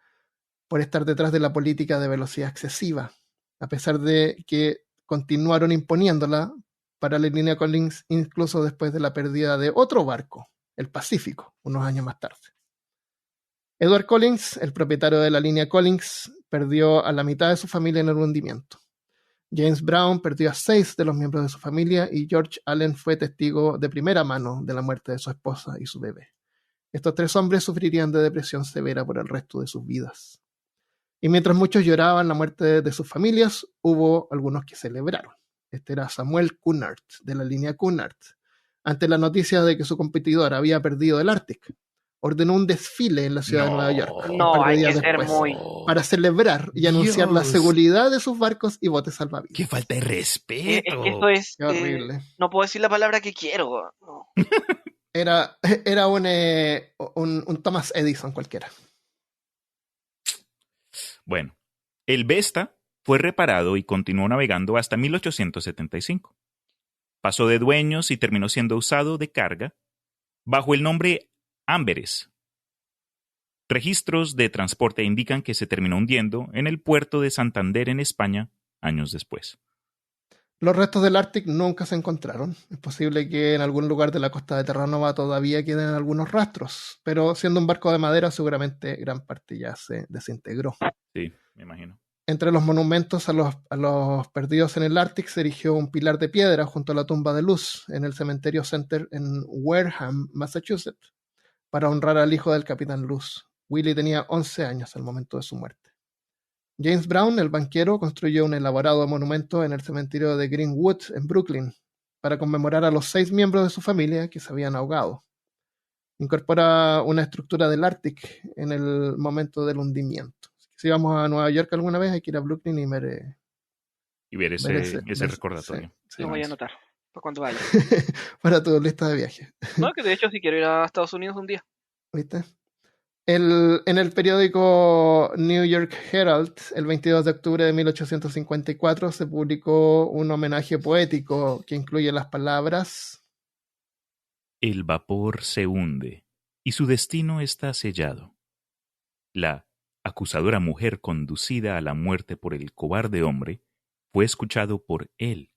por estar detrás de la política de velocidad excesiva, a pesar de que continuaron imponiéndola para la línea Collins incluso después de la pérdida de otro barco, el Pacífico, unos años más tarde. Edward Collins, el propietario de la línea Collins, perdió a la mitad de su familia en el hundimiento. James Brown perdió a 6 de los miembros de su familia y George Allen fue testigo de primera mano de la muerte de su esposa y su bebé. Estos 3 hombres sufrirían de depresión severa por el resto de sus vidas. Y mientras muchos lloraban la muerte de sus familias, hubo algunos que celebraron. Este era Samuel Cunard, de la línea Cunard. Ante la noticia de que su competidor había perdido el Arctic, ordenó un desfile en la ciudad de Nueva York hay que ser muy... para celebrar y anunciar la seguridad de sus barcos y botes salvavidas. ¡Qué falta de respeto! Esto es... Qué horrible. No puedo decir la palabra que quiero. No. Era un Thomas Edison cualquiera. Bueno, el Vesta fue reparado y continuó navegando hasta 1875. Pasó de dueños y terminó siendo usado de carga bajo el nombre Amberes. Registros de transporte indican que se terminó hundiendo en el puerto de Santander en España años después. Los restos del Ártic nunca se encontraron. Es posible que en algún lugar de la costa de Terranova todavía queden algunos rastros, pero siendo un barco de madera seguramente gran parte ya se desintegró. Sí, me imagino. Entre los monumentos a los perdidos en el Ártic se erigió un pilar de piedra junto a la tumba de Luz en el cementerio Center en Wareham, Massachusetts, para honrar al hijo del capitán Luz. Willie tenía 11 años al momento de su muerte. James Brown, el banquero, construyó un elaborado monumento en el cementerio de Greenwood, en Brooklyn, para conmemorar a los 6 miembros de su familia que se habían ahogado. Incorpora una estructura del Ártic en el momento del hundimiento. Si vamos a Nueva York alguna vez, hay que ir a Brooklyn y ver ese recordatorio. Lo voy a anotar para cuando vaya. Para tu lista de viajes. No, que de hecho si quiero ir a Estados Unidos un día. ¿Viste? En el periódico New York Herald, el 22 de octubre de 1854, se publicó un homenaje poético que incluye las palabras: el vapor se hunde y su destino está sellado. La acusadora mujer conducida a la muerte por el cobarde hombre fue escuchado por él,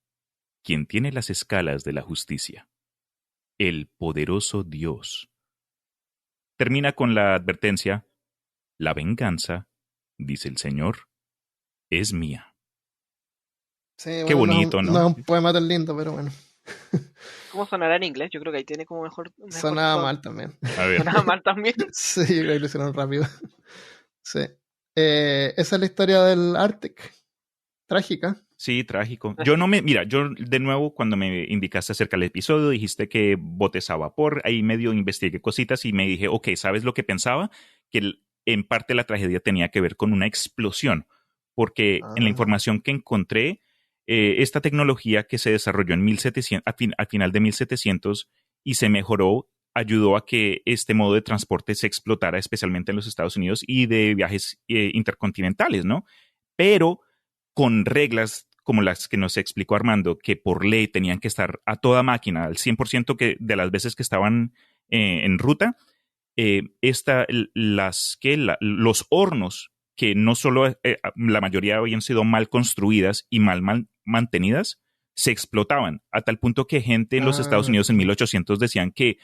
quien tiene las escalas de la justicia, el poderoso Dios. Termina con la advertencia: la venganza, dice el Señor, es mía. Sí, qué bonito, ¿no? No es un poema tan lindo, pero bueno. ¿Cómo sonará en inglés? Yo creo que ahí tiene como mejor Sonaba mal también. A ver. ¿Sonaba mal también? Sí, yo creo que lo hicieron rápido. Sí. Esa es la historia del Ártic. Trágica. Sí, trágico. Yo de nuevo, cuando me indicaste acerca del episodio, dijiste que botes a vapor, ahí medio investigué cositas y me dije, ok, ¿sabes lo que pensaba? Que en parte la tragedia tenía que ver con una explosión, porque en la información que encontré, esta tecnología que se desarrolló en 1700, al final de 1700 y se mejoró, ayudó a que este modo de transporte se explotara, especialmente en los Estados Unidos y de viajes intercontinentales, ¿no? Pero con reglas como las que nos explicó Armando, que por ley tenían que estar a toda máquina, al 100% de las veces que estaban en ruta, los hornos, que no solo la mayoría habían sido mal construidas y mal mantenidas, se explotaban, a tal punto que gente en los Estados Unidos en 1800 decían que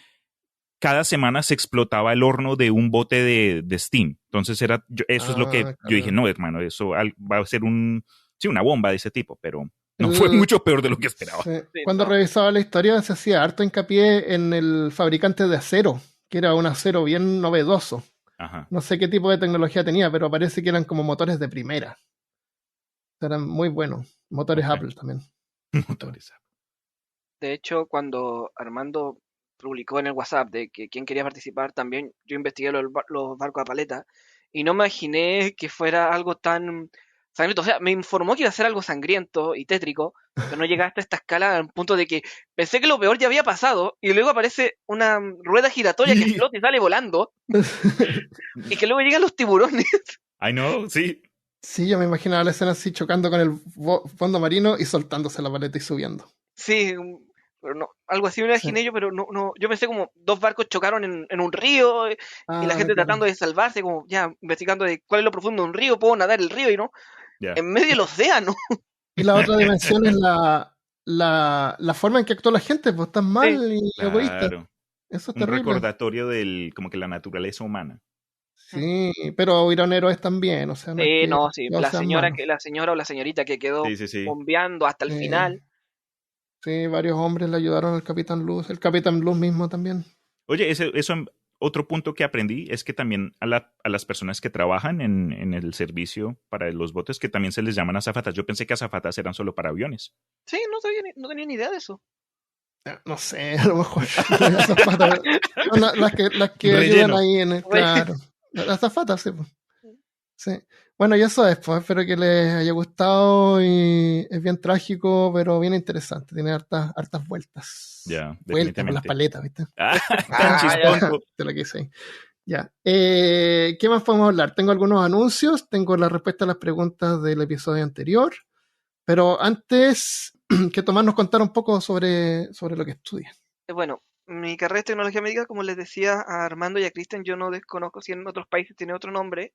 cada semana se explotaba el horno de un bote de steam. Entonces eso es lo que yo dije, no, hermano, eso va a ser una bomba de ese tipo, pero no fue mucho peor de lo que esperaba. Sí. Cuando revisaba la historia se hacía harto hincapié en el fabricante de acero, que era un acero bien novedoso. Ajá. No sé qué tipo de tecnología tenía, pero parece que eran como motores de primera. Eran muy buenos. Motores Apple también. Motores Apple. De hecho, cuando Armando publicó en el WhatsApp de que quién quería participar, también yo investigué los barcos a paleta y no imaginé que fuera algo tan sangriento. O sea, me informó que iba a ser algo sangriento y tétrico, pero no llegaste hasta esta escala al punto de que pensé que lo peor ya había pasado y luego aparece una rueda giratoria que explota y sale volando y que luego llegan los tiburones. I know, sí. Sí, yo me imaginaba la escena así chocando con el fondo marino y soltándose la paleta y subiendo. Sí, pero no, algo así me imaginé yo, pero no, yo pensé como dos barcos chocaron en un río y la gente tratando de salvarse, como ya investigando de cuál es lo profundo de un río, puedo nadar el río y no, en medio del océano. Y la otra dimensión es la forma en que actúa la gente, pues tan mal y egoísta. Eso es terrible. Un recordatorio de como que la naturaleza humana. Sí, pero hubieron héroes también, o sea, no sí, la señora o la señorita que quedó bombeando hasta el final. Sí, varios hombres le ayudaron al Capitán Luz, el Capitán Luz mismo también. Oye, eso otro punto que aprendí es que también a las personas que trabajan en el servicio para los botes, que también se les llaman azafatas. Yo pensé que azafatas eran solo para aviones. Sí, no tenía ni idea de eso. No sé, a lo mejor las azafatas, las que ayudan ahí en el, claro. Las azafatas, sí, pues. Sí. Bueno, y eso es, pues espero que les haya gustado y es bien trágico, pero bien interesante. Tiene hartas vueltas. Ya, vueltas con las paletas, ¿viste? Tan chistoso. Te lo quise ahí. Ya. ¿Qué más podemos hablar? Tengo algunos anuncios, tengo la respuesta a las preguntas del episodio anterior, pero antes que Tomás nos contara un poco sobre lo que estudia. Bueno, mi carrera es tecnología médica, como les decía a Armando y a Cristian, yo no desconozco si en otros países tiene otro nombre,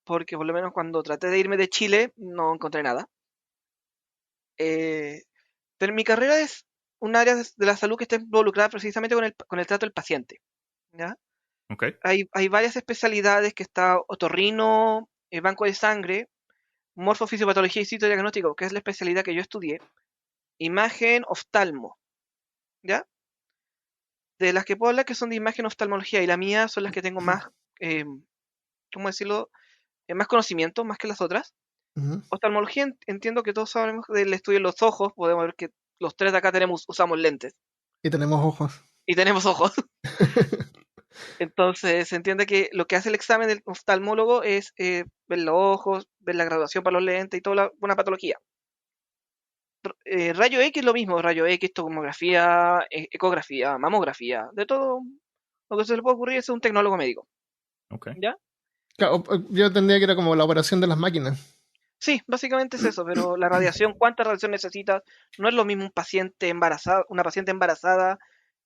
porque por lo menos cuando traté de irme de Chile no encontré nada. Pero mi carrera es un área de la salud que está involucrada precisamente con el trato del paciente. ¿Ya? Ok. Hay varias especialidades que está otorrino, banco de sangre, morfofisiopatología y citodiagnóstico, que es la especialidad que yo estudié, imagen, oftalmo, ¿ya? De las que puedo hablar que son de imagen, oftalmología, y la mía son las que tengo más, eh, ¿cómo decirlo? Más conocimiento, más que las otras. Ujú. Oftalmología, entiendo que todos sabemos del estudio de los ojos, podemos ver que los tres de acá usamos lentes Y tenemos ojos. y tenemos ojos. Entonces se entiende que lo que hace el examen del oftalmólogo es ver los ojos, ver la graduación para los lentes y toda una patología. Rayo X lo mismo, rayo X, tomografía, ecografía, mamografía, de todo lo que se le puede ocurrir es un tecnólogo médico. Ok. ¿Ya? Claro, yo entendía que era como la operación de las máquinas. Sí, básicamente es eso, pero la radiación, ¿cuánta radiación necesitas? No es lo mismo un paciente embarazado, una paciente embarazada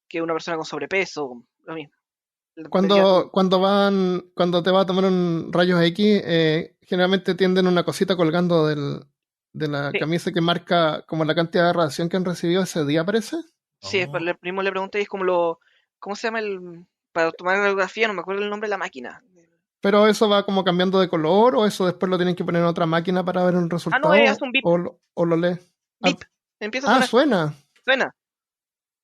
que una persona con sobrepeso, lo mismo. Cuando te va a tomar un rayos X, generalmente tienden una cosita colgando de la Sí, camisa que marca como la cantidad de radiación que han recibido ese día, parece. sí, Oh, el primo le pregunté y es como ¿cómo se llama para tomar radiografía? No me acuerdo el nombre de la máquina. Pero eso va como cambiando de color, o eso después lo tienen que poner en otra máquina para ver el Ah, no, resultado, hace un bip, o lo lee. Ah, bip, empieza a sonar, suena. suena.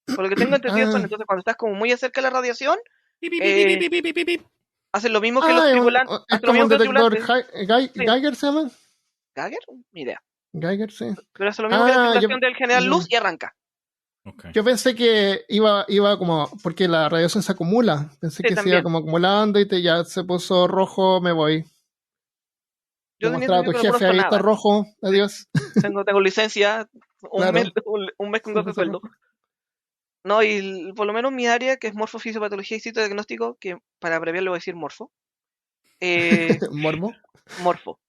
Por lo que tengo entendido suena. Ah, Entonces cuando estás como muy cerca de la radiación, Pi, pi, pi, pi, pi, eh, pi, pi, pi, pi, pi. hacen lo mismo que los tripulantes, es hacen lo como mismo un que los detector tripulantes. Sí. Geiger, ¿se llama? ¿Geiger? Ni idea. Geiger, sí. Pero hace lo mismo que la Yo, tripulación del general mm, Luz y arranca. Ok. yo pensé que iba como, porque la radiación se acumula, pensé Sí, que se iba también. como acumulando y ya se puso rojo, me voy. Le Yo tenía mostraba a entendido tu que algunos jefe, ahí está sonaban. rojo, Sí. adiós. Tengo licencia, un mes, Claro, un mes con se goce de puso sueldo. rojo. No, y por lo menos mi área, que es morfofisiopatología y citodiagnóstico, que para abreviar le voy a decir morfo. Eh, Morbo. morfo,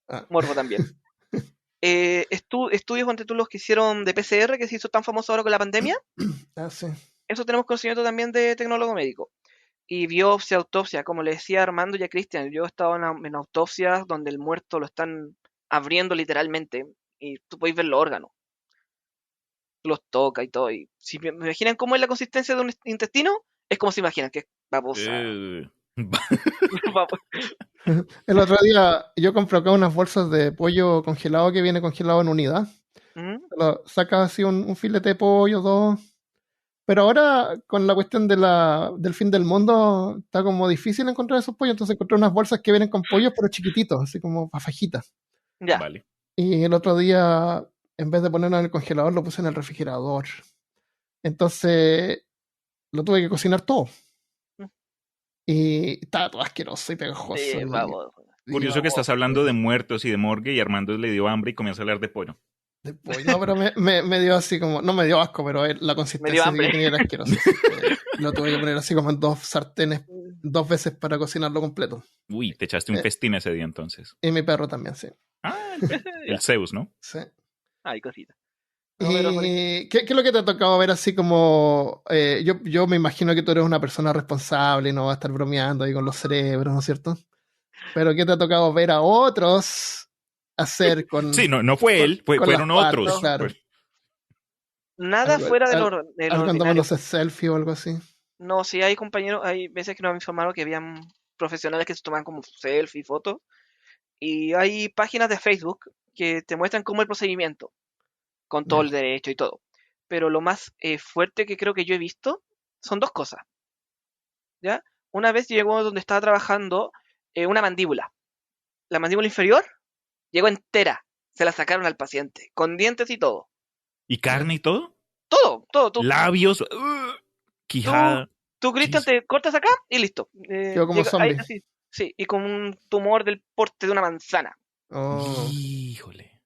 Ah, morfo también. Estudios ante tú los que hicieron de PCR, que se hizo tan famoso ahora con la pandemia, sí. eso tenemos conocimiento también de tecnólogo médico. Y biopsia, autopsia, como le decía Armando y a Cristian, yo he estado en autopsias donde el muerto lo están abriendo literalmente y tú podéis ver los órganos, tú los toca y todo. Y si me imaginan cómo es la consistencia de un intestino, es como se imaginan, que es babosa. Eh, El otro día yo compré acá unas bolsas de pollo congelado que viene congelado en unidad. ¿Mm? Sacas así un filete de pollo, dos. Pero ahora, con la cuestión del fin del mundo, está como difícil encontrar esos pollos. Entonces encontré unas bolsas que vienen con pollos, pero chiquititos, así como para fajitas. Ya. vale. Y el otro día, en vez de ponerlo en el congelador, lo puse en el refrigerador. Entonces, lo tuve que cocinar todo. Mm. Y estaba todo asqueroso y pegajoso. Sí, babosa. Y Curioso que estás baboso. hablando de muertos y de morgue y Armando le dio hambre y comienza a hablar de pollo. De pollo. No, pero me dio así como, no me dio asco, pero la Me dio consistencia que hambre. tenía era asquerosa. Así que lo tuve que poner así como en dos sartenes, dos veces para cocinarlo completo. Uy, te echaste un Eh, festín ese día entonces. y mi perro también, sí. Ah, el Ya. Zeus, ¿no? Sí. Ay, cosita. No, pero ¿Y qué es lo que te ha tocado ver así como... yo me imagino que tú eres una persona responsable y no vas a estar bromeando ahí con los cerebros, ¿no es cierto? Pero ¿qué te ha tocado ver a otros hacer Sí, no, no fue él, con las fueron partes, no, otros. claro? nada Algo, fuera de lo algo ordinario. tomándose selfie o algo así. No, sí hay compañeros, hay veces que nos han informado que habían profesionales que se toman como selfie, fotos, y hay páginas de Facebook que te muestran cómo el procedimiento, con todo Ya. el derecho y todo. Pero lo más fuerte que creo que yo he visto son dos cosas, ¿ya? Una vez llegó donde estaba trabajando una mandíbula. La mandíbula inferior llegó entera, se la sacaron al paciente, con dientes y todo. ¿Y carne y todo? Todo, todo. Labios, Tú, quijada. tú, Cristian, Jeez. te cortas acá y listo. Quedó como Llega ahí, zombie. así, sí, y con un tumor del porte de una manzana. Oh, Híjole.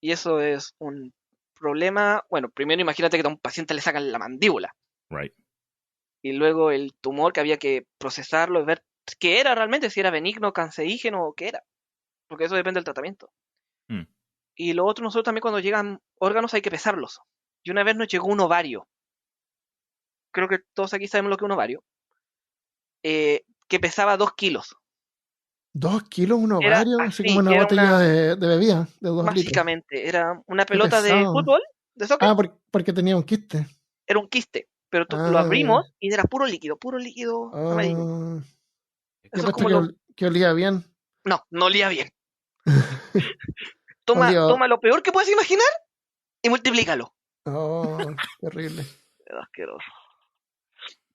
Y eso es un problema. Bueno, primero imagínate que a un paciente le sacan la mandíbula. Right. Y luego el tumor que había que procesarlo y ver qué era realmente, si era benigno, cancerígeno o qué era. Porque eso depende del tratamiento. Mm. Y lo otro, nosotros también cuando llegan órganos hay que pesarlos. Y una vez nos llegó un ovario. Creo que todos aquí sabemos lo que es un ovario. Que pesaba 2 kilos. 2 kilos un Era ovario, así como así, una era botella de bebida de 2 litros. básicamente, era una Qué pelota de pesado. fútbol, de soccer, Ah, porque tenía un quiste. era un quiste, pero lo Ah, ya. abrimos y era puro líquido amarillo. Ah, yo Eso es pensé como lo... que olía bien. No, no olía bien. Toma, Olía. toma lo peor que puedes imaginar y multiplícalo. Oh, qué horrible. Era asqueroso.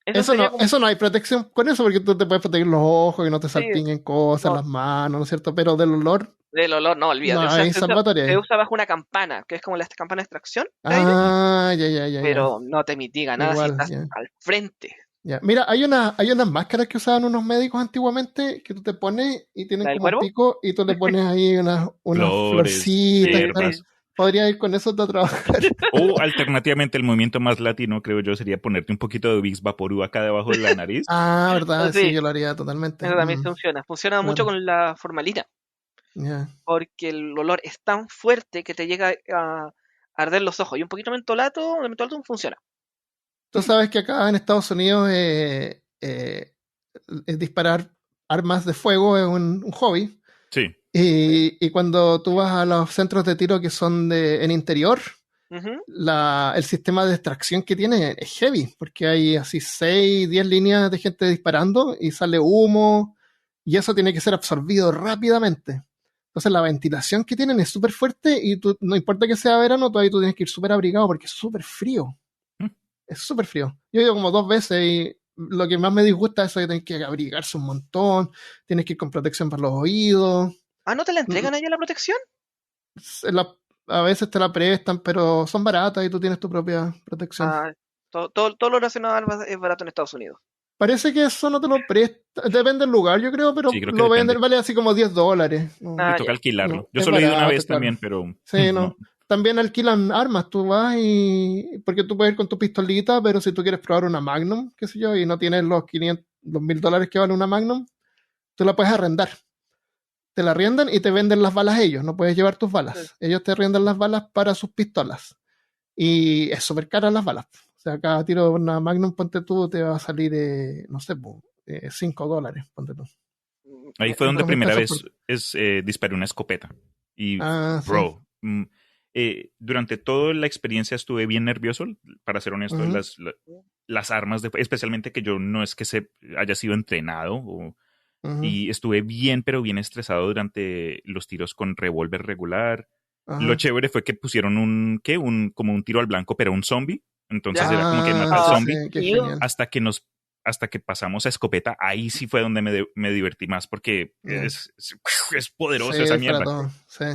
Eso sería como... Eso no hay protección con eso, porque tú te puedes proteger los ojos y no te Sí, salpinguen cosas, no, las manos, ¿no es cierto? Pero del olor del olor, no, no olvídate. O sea, hay salvatoria se ahí. usa bajo una campana, que es como la campana de extracción de aire, Ah, ya, ya, ya, ya. pero no te mitiga nada si Igual, estás ya. al frente. Ya. Mira, hay unas máscaras que usaban unos médicos antiguamente que tú te pones y tienen ¿La del como un cuervo? pico y tú le pones ahí unas Flores, florcitas Sí, y tal. sí. hierbas. Podría ir con eso a trabajar. O alternativamente el movimiento más latino, creo yo, sería ponerte un poquito de Vicks Vaporú acá debajo de la nariz. Ah, verdad, sí, Sí, yo lo haría totalmente. eso también funciona. Funciona mucho Claro, con la formalina, ya. porque el olor es tan fuerte que te llega a arder los ojos. Y un poquito de mentolato funciona. Tú sabes que acá en Estados Unidos disparar armas de fuego es un hobby. Sí. Y cuando tú vas a los centros de tiro que son en interior, Ujú. el sistema de extracción que tiene es heavy, porque hay así 6, 10 líneas de gente disparando y sale humo, y eso tiene que ser absorbido rápidamente. Entonces la ventilación que tienen es súper fuerte y tú, no importa que sea verano, todavía tú tienes que ir súper abrigado porque es súper frío. Mm. Es súper frío. Yo he ido como 2 veces y lo que más me disgusta es eso que tienes que abrigarse un montón, tienes que ir con protección para los oídos. Ah, ¿no te la entregan allá la protección? A veces te la prestan, pero son baratas y tú tienes tu propia protección. Ah, todo lo relacionado al es barato en Estados Unidos. Parece que eso no te lo presta, depende del lugar, yo creo, pero Sí, creo que lo venden, depende. vale así como $10. No, Y Ah, toca ya. alquilarlo. no, Yo es solo he ido una barato, vez claro. también, pero Sí, no. no. También alquilan armas, tú vas y... Porque tú puedes ir con tu pistolita, pero si tú quieres probar una Magnum, qué sé yo, y no tienes los 500, los $1000 que vale una Magnum, tú la puedes arrendar. Te la arriendan y te venden las balas ellos, no puedes llevar tus Sí. balas. Ellos te arriendan las balas para sus pistolas. Y es súper cara las balas. O sea, cada tiro de una Magnum, ponte tú, te va a salir, no sé, $5, ponte tú. Ahí fue donde 5.000 primera pesos vez disparé una escopeta. Y, Ah, sí. bro, durante toda la experiencia estuve bien nervioso, para ser honesto, Ujú, las armas, especialmente que yo no es que se haya sido entrenado, ujú, y estuve bien, pero bien estresado durante los tiros con revólver regular. Lo ajá. chévere fue que pusieron como un tiro al blanco, pero un zombie. Entonces Ya. era como que mata Ah, al sí, Ah, sí, zombie qué ido. genial. hasta que pasamos a escopeta. Ahí sí fue donde me divertí más porque Ya. es Sí, poderosa esa es para mierda. todo. Sí.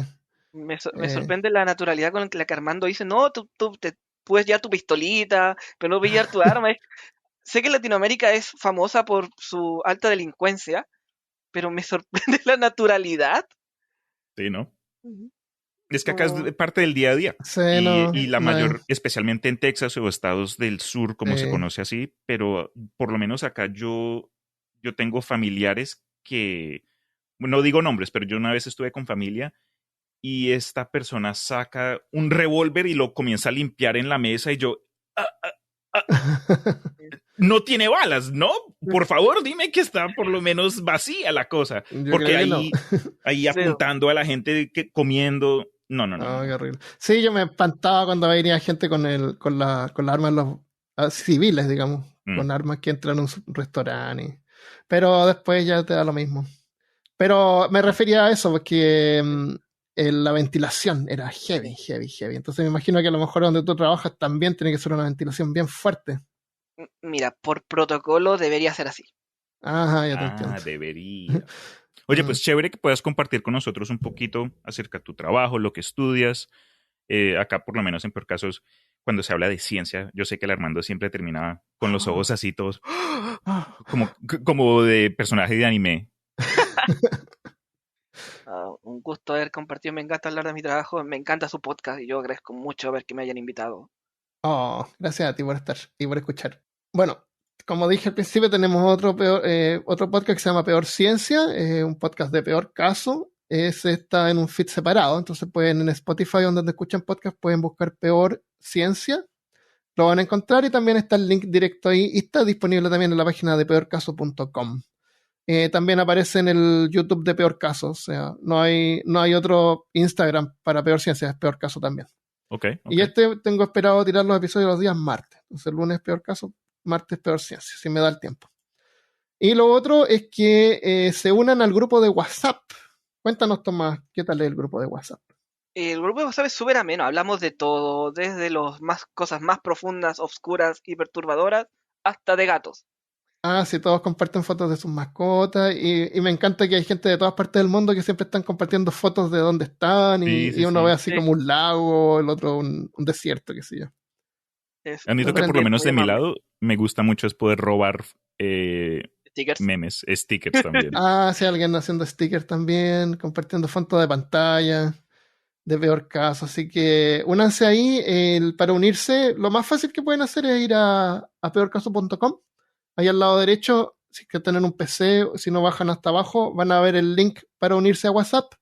Me Eh, sorprende la naturalidad con la que Armando dice, no, tú te puedes llevar tu pistolita, pero no puedes llevar tu arma. Sé que Latinoamérica es famosa por su alta delincuencia, pero me sorprende la naturalidad. Sí, ¿no? Ujú. Es que acá Como, es parte del día a día. sí, Y la no es. mayor, especialmente en Texas o estados del sur, como se Sí. conoce así, pero por lo menos acá yo tengo familiares que, no digo nombres, pero yo una vez estuve con familia y esta persona saca un revólver y lo comienza a limpiar en la mesa y yo, "Ah, ah, ah, no tiene balas, ¿no? Por favor, dime que está por lo menos vacía la cosa, Yo porque creo que no. ahí sí, apuntando a la gente que comiendo, no, no, no, No, qué no. horrible. Sí, yo me espantaba cuando venía gente con las armas civiles, digamos, Mm. con armas que entran a un restaurante. Pero después ya te da lo mismo. Pero me refería a eso, porque la ventilación era heavy, heavy, heavy. Entonces me imagino que a lo mejor donde tú trabajas también tiene que ser una ventilación bien fuerte. mira, por protocolo debería ser así. Ajá, ya te Ah, entiendo. debería. Oye, Ujú. pues chévere que puedas compartir con nosotros un poquito acerca de tu trabajo, lo que estudias. Acá, por lo menos en peor casos, cuando se habla de ciencia, yo sé que el Armando siempre termina con los ojos así todos, como de personaje de anime. Ah, un gusto haber compartido, me encanta hablar de mi trabajo, me encanta su podcast y yo agradezco mucho ver que me hayan invitado. Oh, gracias a ti por estar y por escuchar. Bueno, como dije al principio, tenemos otro podcast que se llama Peor Ciencia, un podcast de peor caso. Ese está en un feed separado, entonces pueden en Spotify, donde escuchan podcast, pueden buscar Peor Ciencia. Lo van a encontrar y también está el link directo ahí y está disponible también en la página de peorcaso.com. También aparece en el YouTube de Peor Caso. O sea, no hay otro Instagram para Peor Ciencia, es Peor Caso también. Ok. Y tengo esperado tirar los episodios los días martes. Entonces el lunes Peor Caso, martes Peor Ciencia, si me da el tiempo. Y lo otro es que se unan al grupo de WhatsApp. Cuéntanos, Tomás, ¿qué tal es el grupo de WhatsApp? El grupo de WhatsApp es súper ameno, hablamos de todo, desde cosas más profundas, oscuras y perturbadoras, hasta de gatos. Ah, sí, todos comparten fotos de sus mascotas y me encanta que hay gente de todas partes del mundo que siempre están compartiendo fotos de dónde están y uno ve así como un lago, el otro un desierto, qué sé yo. Admito que por lo menos de mi lado me gusta mucho es poder robar stickers. Memes, stickers también. Sí, alguien haciendo stickers también, compartiendo fotos de pantalla, de Peor Caso. Así que únanse ahí. Para unirse, lo más fácil que pueden hacer es ir a peorcaso.com. Ahí al lado derecho, si es que están en un PC, si no bajan hasta abajo, van a ver el link para unirse a WhatsApp.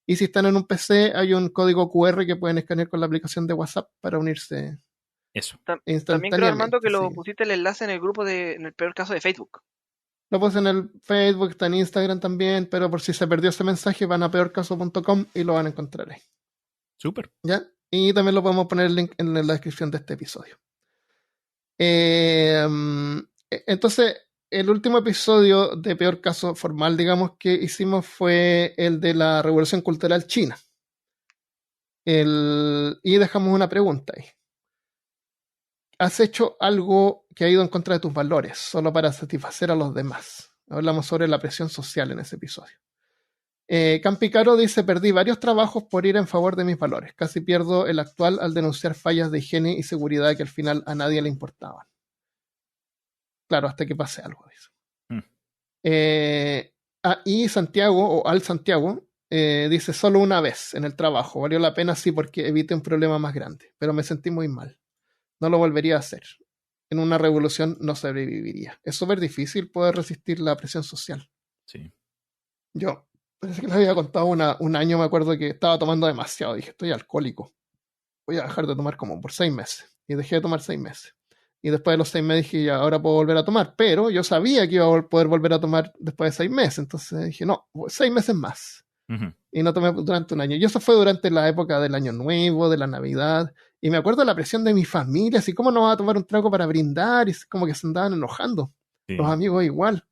Y si están en un PC, hay un código QR que pueden escanear con la aplicación de WhatsApp para unirse. Eso. También creo, Armando, que lo pusiste el enlace en el grupo en el Peor Caso de Facebook. Lo puse en el Facebook, está en Instagram también, pero por si se perdió ese mensaje, van a peorcaso.com y lo van a encontrar ahí. Súper. ¿Ya? Y también lo podemos poner el link en la descripción de este episodio. Entonces, el último episodio de Peor Caso formal, digamos, que hicimos fue el de la Revolución Cultural China. Y dejamos una pregunta ahí. ¿Has hecho algo que ha ido en contra de tus valores solo para satisfacer a los demás? Hablamos sobre la presión social en ese episodio. Campicaro dice: perdí varios trabajos por ir en favor de mis valores. Casi pierdo el actual al denunciar fallas de higiene y seguridad que al final a nadie le importaban. Claro, hasta que pase algo, dice. Y Santiago, o Al Santiago, dice: solo una vez en el trabajo. Valió la pena, sí, porque evité un problema más grande, pero me sentí muy mal. No lo volvería a hacer. En una revolución no sobreviviría. Es súper difícil poder resistir la presión social. Sí. Yo, parece que les había contado un año, me acuerdo que estaba tomando demasiado. Dije: estoy alcohólico. Voy a dejar de tomar como por 6 meses. Y dejé de tomar 6 meses. Y después de los 6 meses dije: ya, ahora puedo volver a tomar. Pero yo sabía que iba a poder volver a tomar después de 6 meses. Entonces dije: no, 6 meses más. Y no tomé durante un año. Y eso fue durante la época del Año Nuevo, de la Navidad. Y me acuerdo de la presión de mi familia, así como no va a tomar un trago para brindar, y como que se andaban enojando. Sí. Los amigos igual.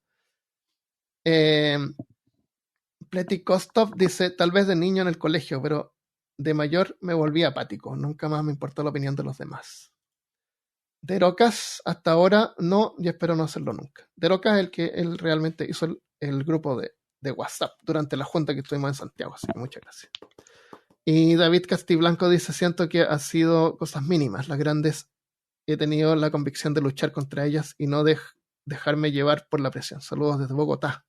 Pleti Kostov dice: tal vez de niño en el colegio, pero de mayor me volví apático. Nunca más me importó la opinión de los demás. Derocas, hasta ahora no, y espero no hacerlo nunca. Derocas es el que él realmente hizo el grupo de WhatsApp durante la junta que estuvimos en Santiago, así que muchas gracias. Y David Castiblanco dice: siento que ha sido cosas mínimas, las grandes he tenido la convicción de luchar contra ellas y no dejarme llevar por la presión. Saludos desde Bogotá.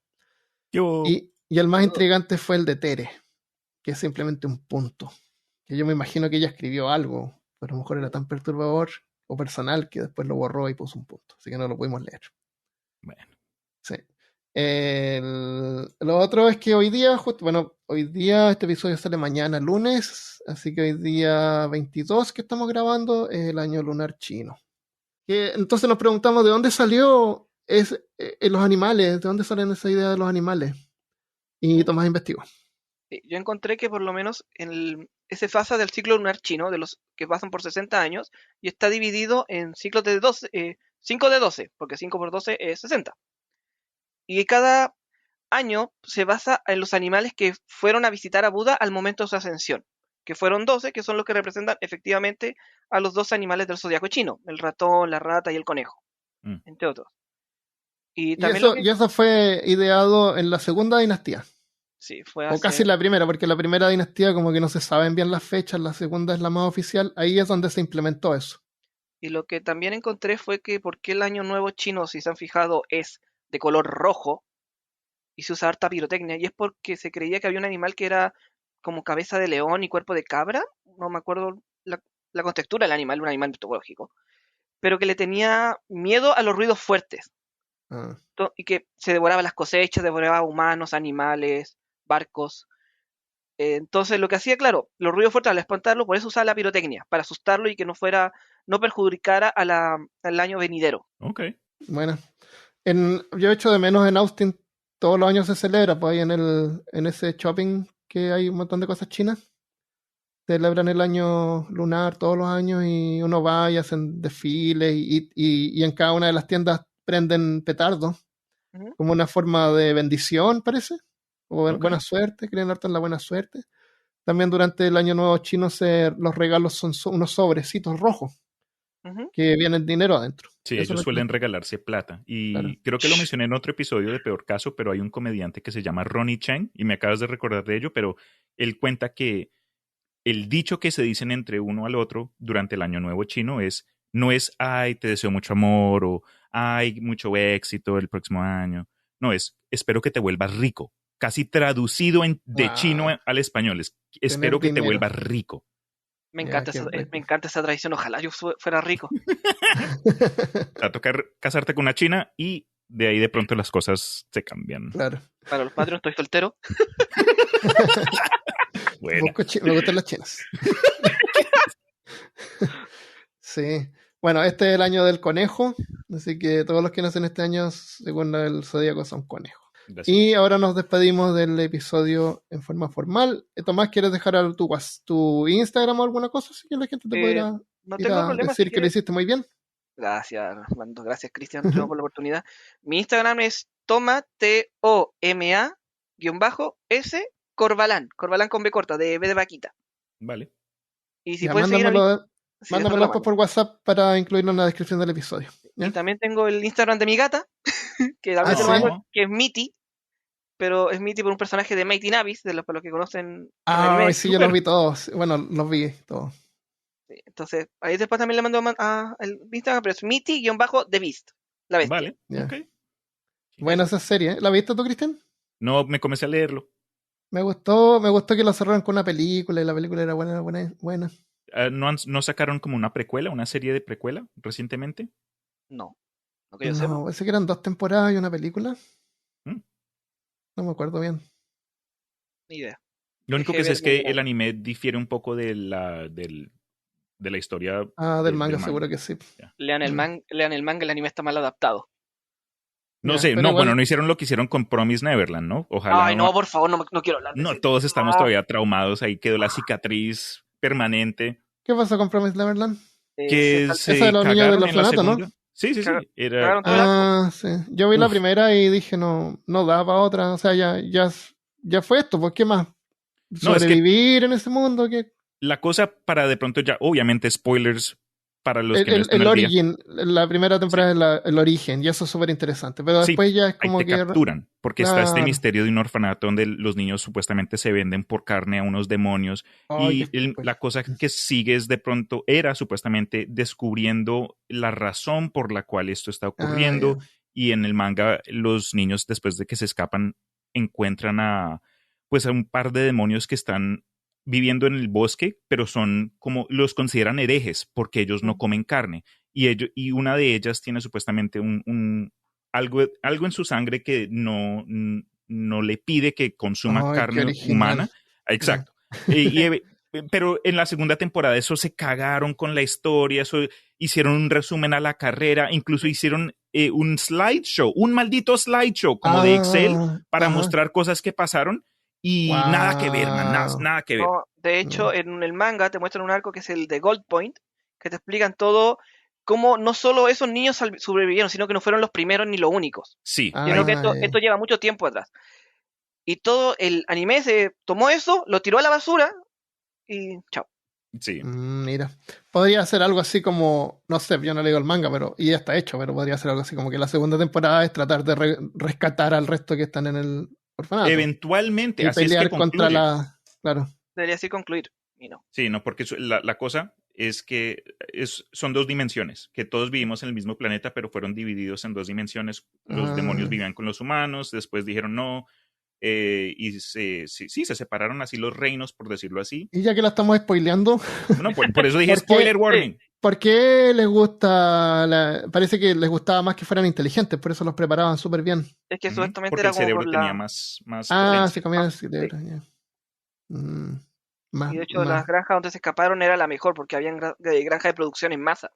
Y el más intrigante fue el de Tere, que es simplemente un punto, que yo me imagino que ella escribió algo, pero a lo mejor era tan perturbador o personal que después lo borró y puso un punto, así que no lo pudimos leer. Bueno. Sí. Lo otro es que hoy día este episodio sale mañana lunes, así que hoy día 22 que estamos grabando es el año lunar chino. Entonces nos preguntamos de dónde salió los animales, de dónde salen esa idea de los animales. Y Tomás investigó. Yo encontré que por lo menos ese fase del ciclo lunar chino, de los que pasan por 60 años, y está dividido en ciclos de 12, 5 de 12, porque 5 por 12 es 60. Y cada año se basa en los animales que fueron a visitar a Buda al momento de su ascensión, que fueron 12, que son los que representan efectivamente a los 12 animales del zodiaco chino, el ratón, la rata y el conejo, entre otros. Y eso fue ideado en la segunda dinastía. Sí, fue o casi la primera, porque la primera dinastía como que no se saben bien las fechas, la segunda es la más oficial, ahí es donde se implementó eso. Y lo que también encontré fue que por qué el año nuevo chino, si se han fijado, es de color rojo y se usa harta pirotecnia, y es porque se creía que había un animal que era como cabeza de león y cuerpo de cabra, no me acuerdo la contextura del animal, un animal mitológico, pero que le tenía miedo a los ruidos fuertes. Y que se devoraba las cosechas, devoraba humanos, animales, barcos. Entonces lo que hacía, claro, los ruidos fuertes al espantarlo, por eso usaba la pirotecnia, para asustarlo y que no perjudicara al año venidero. Ok. Bueno, yo echo de menos en Austin todos los años se celebra, pues ahí en ese shopping que hay un montón de cosas chinas. Celebran el año lunar todos los años y uno va y hacen desfiles y en cada una de las tiendas prenden petardos Ujú. como una forma de bendición, parece, o Ok. buena suerte, creen harto en la buena suerte. También durante el año nuevo chino los regalos son unos sobrecitos rojos Ujú. que vienen dinero adentro. Sí, Eso es ellos lo que- suelen regalarse plata. Y Claro. creo que lo mencioné en otro episodio de Peor Caso, pero hay un comediante que se llama Ronnie Chang, y me acabas de recordar de ello, pero él cuenta que el dicho que se dicen entre uno al otro durante el Año Nuevo chino no es, ay, te deseo mucho amor, o ay, mucho éxito el próximo año. No, es, espero que te vuelvas rico. Casi traducido de chino Ah, al español, es, tener espero que te dinero. vuelvas rico. Ya, qué Me rico. encanta esa tradición. Ojalá yo fuera rico. Va a tocar casarte con una china y de ahí de pronto las cosas se cambian. Claro. Para los Patreons estoy soltero. Bueno, Me gustan las chinas. Sí. Bueno, este es el año del conejo, así que todos los que nacen este año, según el zodíaco, son conejos. gracias. Y ahora nos despedimos del episodio en forma formal. Tomás, ¿quieres dejar tu Instagram o alguna cosa así que la gente te pueda No ir tengo a problema decir si que lo quieres. hiciste muy bien? Gracias, Armando. Gracias, Cristian, de nuevo por la oportunidad. Mi Instagram es toma, Toma, _S, Corbalán. Corbalán con B corta, de B de vaquita. Vale. Y si Ya, puedes seguir a mí, mándamelo, sí, después te mándamelo lo después mando. por WhatsApp para incluirlo en la descripción del episodio. Y ¿Ya? también tengo el Instagram de mi gata, que también Ah, te lo sí. mando, No, que es Mitty, pero es Mitty por un personaje de Mighty Navis, para los que conocen el Ah, anime. sí, yo los súper. vi todos. Bueno, los vi todos. Sí, entonces, ahí después también le mando el Instagram, pero es Mitty-The Beast, la bestia. Vale, Ya. ok. Buena Eso. esa serie, ¿eh? ¿La viste tú, Cristian? No, me comencé a leerlo. Me gustó que lo cerraron con una película y la película era buena, buena, buena. ¿No sacaron como una precuela, una serie de precuela recientemente? No, no que yo sepa. No, parece que eran 2 temporadas y una película. Mm. No me acuerdo bien. Ni idea. Lo único Dejé que de sé ver es que muy el grande. anime difiere un poco de de la historia Ah, del del manga manga. seguro que sí. Ya. Lean el manga, el anime está mal adaptado. No Ya, sé, pero no, bueno, igual, no hicieron lo que hicieron con Promise Neverland, ¿no? Ay, Ojalá no, por favor, no quiero hablar de no, ese. todos estamos No. todavía traumados, ahí quedó la cicatriz permanente, ¿qué pasó con Promised Neverland? Se que Esa de se los niños del cagaron en la orfanato, ¿no? segunda. Sí, sí, sí, era, cagaron todo el arco. Ah, sí. Yo vi la uf, primera y dije, no da para otra. O sea, ya fue esto, ¿por qué más? no, es que ¿Sobrevivir en ese mundo? ¿Qué? la cosa para de pronto ya, obviamente spoilers para los que no estén El al día, Origin, la primera sí, temporada es el origen, y eso es súper interesante. Pero sí, después ya es ahí como te que, capturan, porque está este claro. misterio de un orfanato donde los niños supuestamente se venden por carne a unos demonios Ay, qué y spoiler. la cosa que sigue es de pronto, era supuestamente descubriendo la razón por la cual esto está Ah, ocurriendo ya. y en el manga los niños después de que se escapan encuentran pues a un par de demonios que están viviendo en el bosque, pero son como los consideran herejes porque ellos no comen carne y una de ellas tiene supuestamente algo en su sangre que no le pide que consuma Ay, qué carne original. humana. Ya. Exacto. Pero en la segunda temporada eso se cagaron con la historia, eso hicieron un resumen a la carrera, incluso hicieron un slideshow, un maldito slideshow como de Excel Ah, para ajá. mostrar cosas que pasaron y nada que ver, man, nada, Wow. nada que ver. No, de hecho, No. en el manga te muestran un arco que es el de Gold Point, que te explican todo, cómo no solo esos niños sobrevivieron, sino que no fueron los primeros ni los únicos. Sí, Sino ahí, que Ah, esto lleva mucho tiempo atrás. Y todo el anime se tomó eso, lo tiró a la basura y chao. sí. mira. Podría ser algo así como, no sé, yo no leo el manga, pero y ya está hecho, pero podría ser algo así como que la segunda temporada es tratar de rescatar al resto que están en el orfanato Eventualmente, y así es que pelear contra concluye. claro. Debería así concluir. Y no. Sí, no, porque la cosa es que son dos dimensiones, que todos vivimos en el mismo planeta, pero fueron divididos en dos dimensiones. Los demonios Ah, vivían con los humanos, después dijeron no, y se separaron así los reinos, por decirlo así. y ya que la estamos spoileando, No, por eso dije ¿por qué, spoiler warning. ¿por qué les gusta? Parece que les gustaba más que fueran inteligentes, por eso los preparaban súper bien. Es que Ujú, supuestamente porque era el como por cerebro tenía la... más Ah, se potencia. comían el Sí. cerebro, ya. Mm, Y de hecho las granjas donde se escaparon era la mejor porque habían granjas de producción en masa.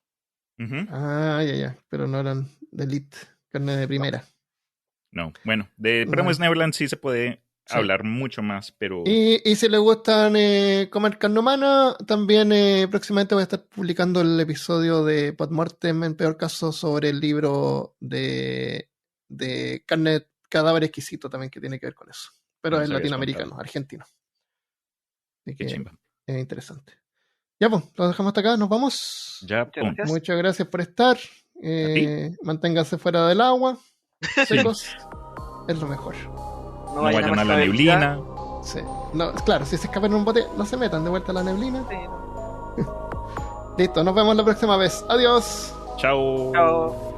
Ujú. Ah, ya, pero no eran de elite, carne de No, primera. No, bueno, de Promised Neverland sí se puede hablar mucho más, pero... Y si les gustan comer carne humana, también próximamente voy a estar publicando el episodio de Podmortem, en peor caso, sobre el libro de carne, cadáver exquisito también, que tiene que ver con eso. Pero es latinoamericano, argentino. Así Qué chimba. Es interesante. Ya, pues, lo dejamos hasta acá, nos vamos. Ya, Muchas gracias por estar. Manténganse fuera del agua. Secos. Es lo mejor. No vayan a la neblina. Sí. No, claro, si se escapan en un bote, no se metan de vuelta a la neblina. Sí. Listo, nos vemos la próxima vez. Adiós. Chao. Chao.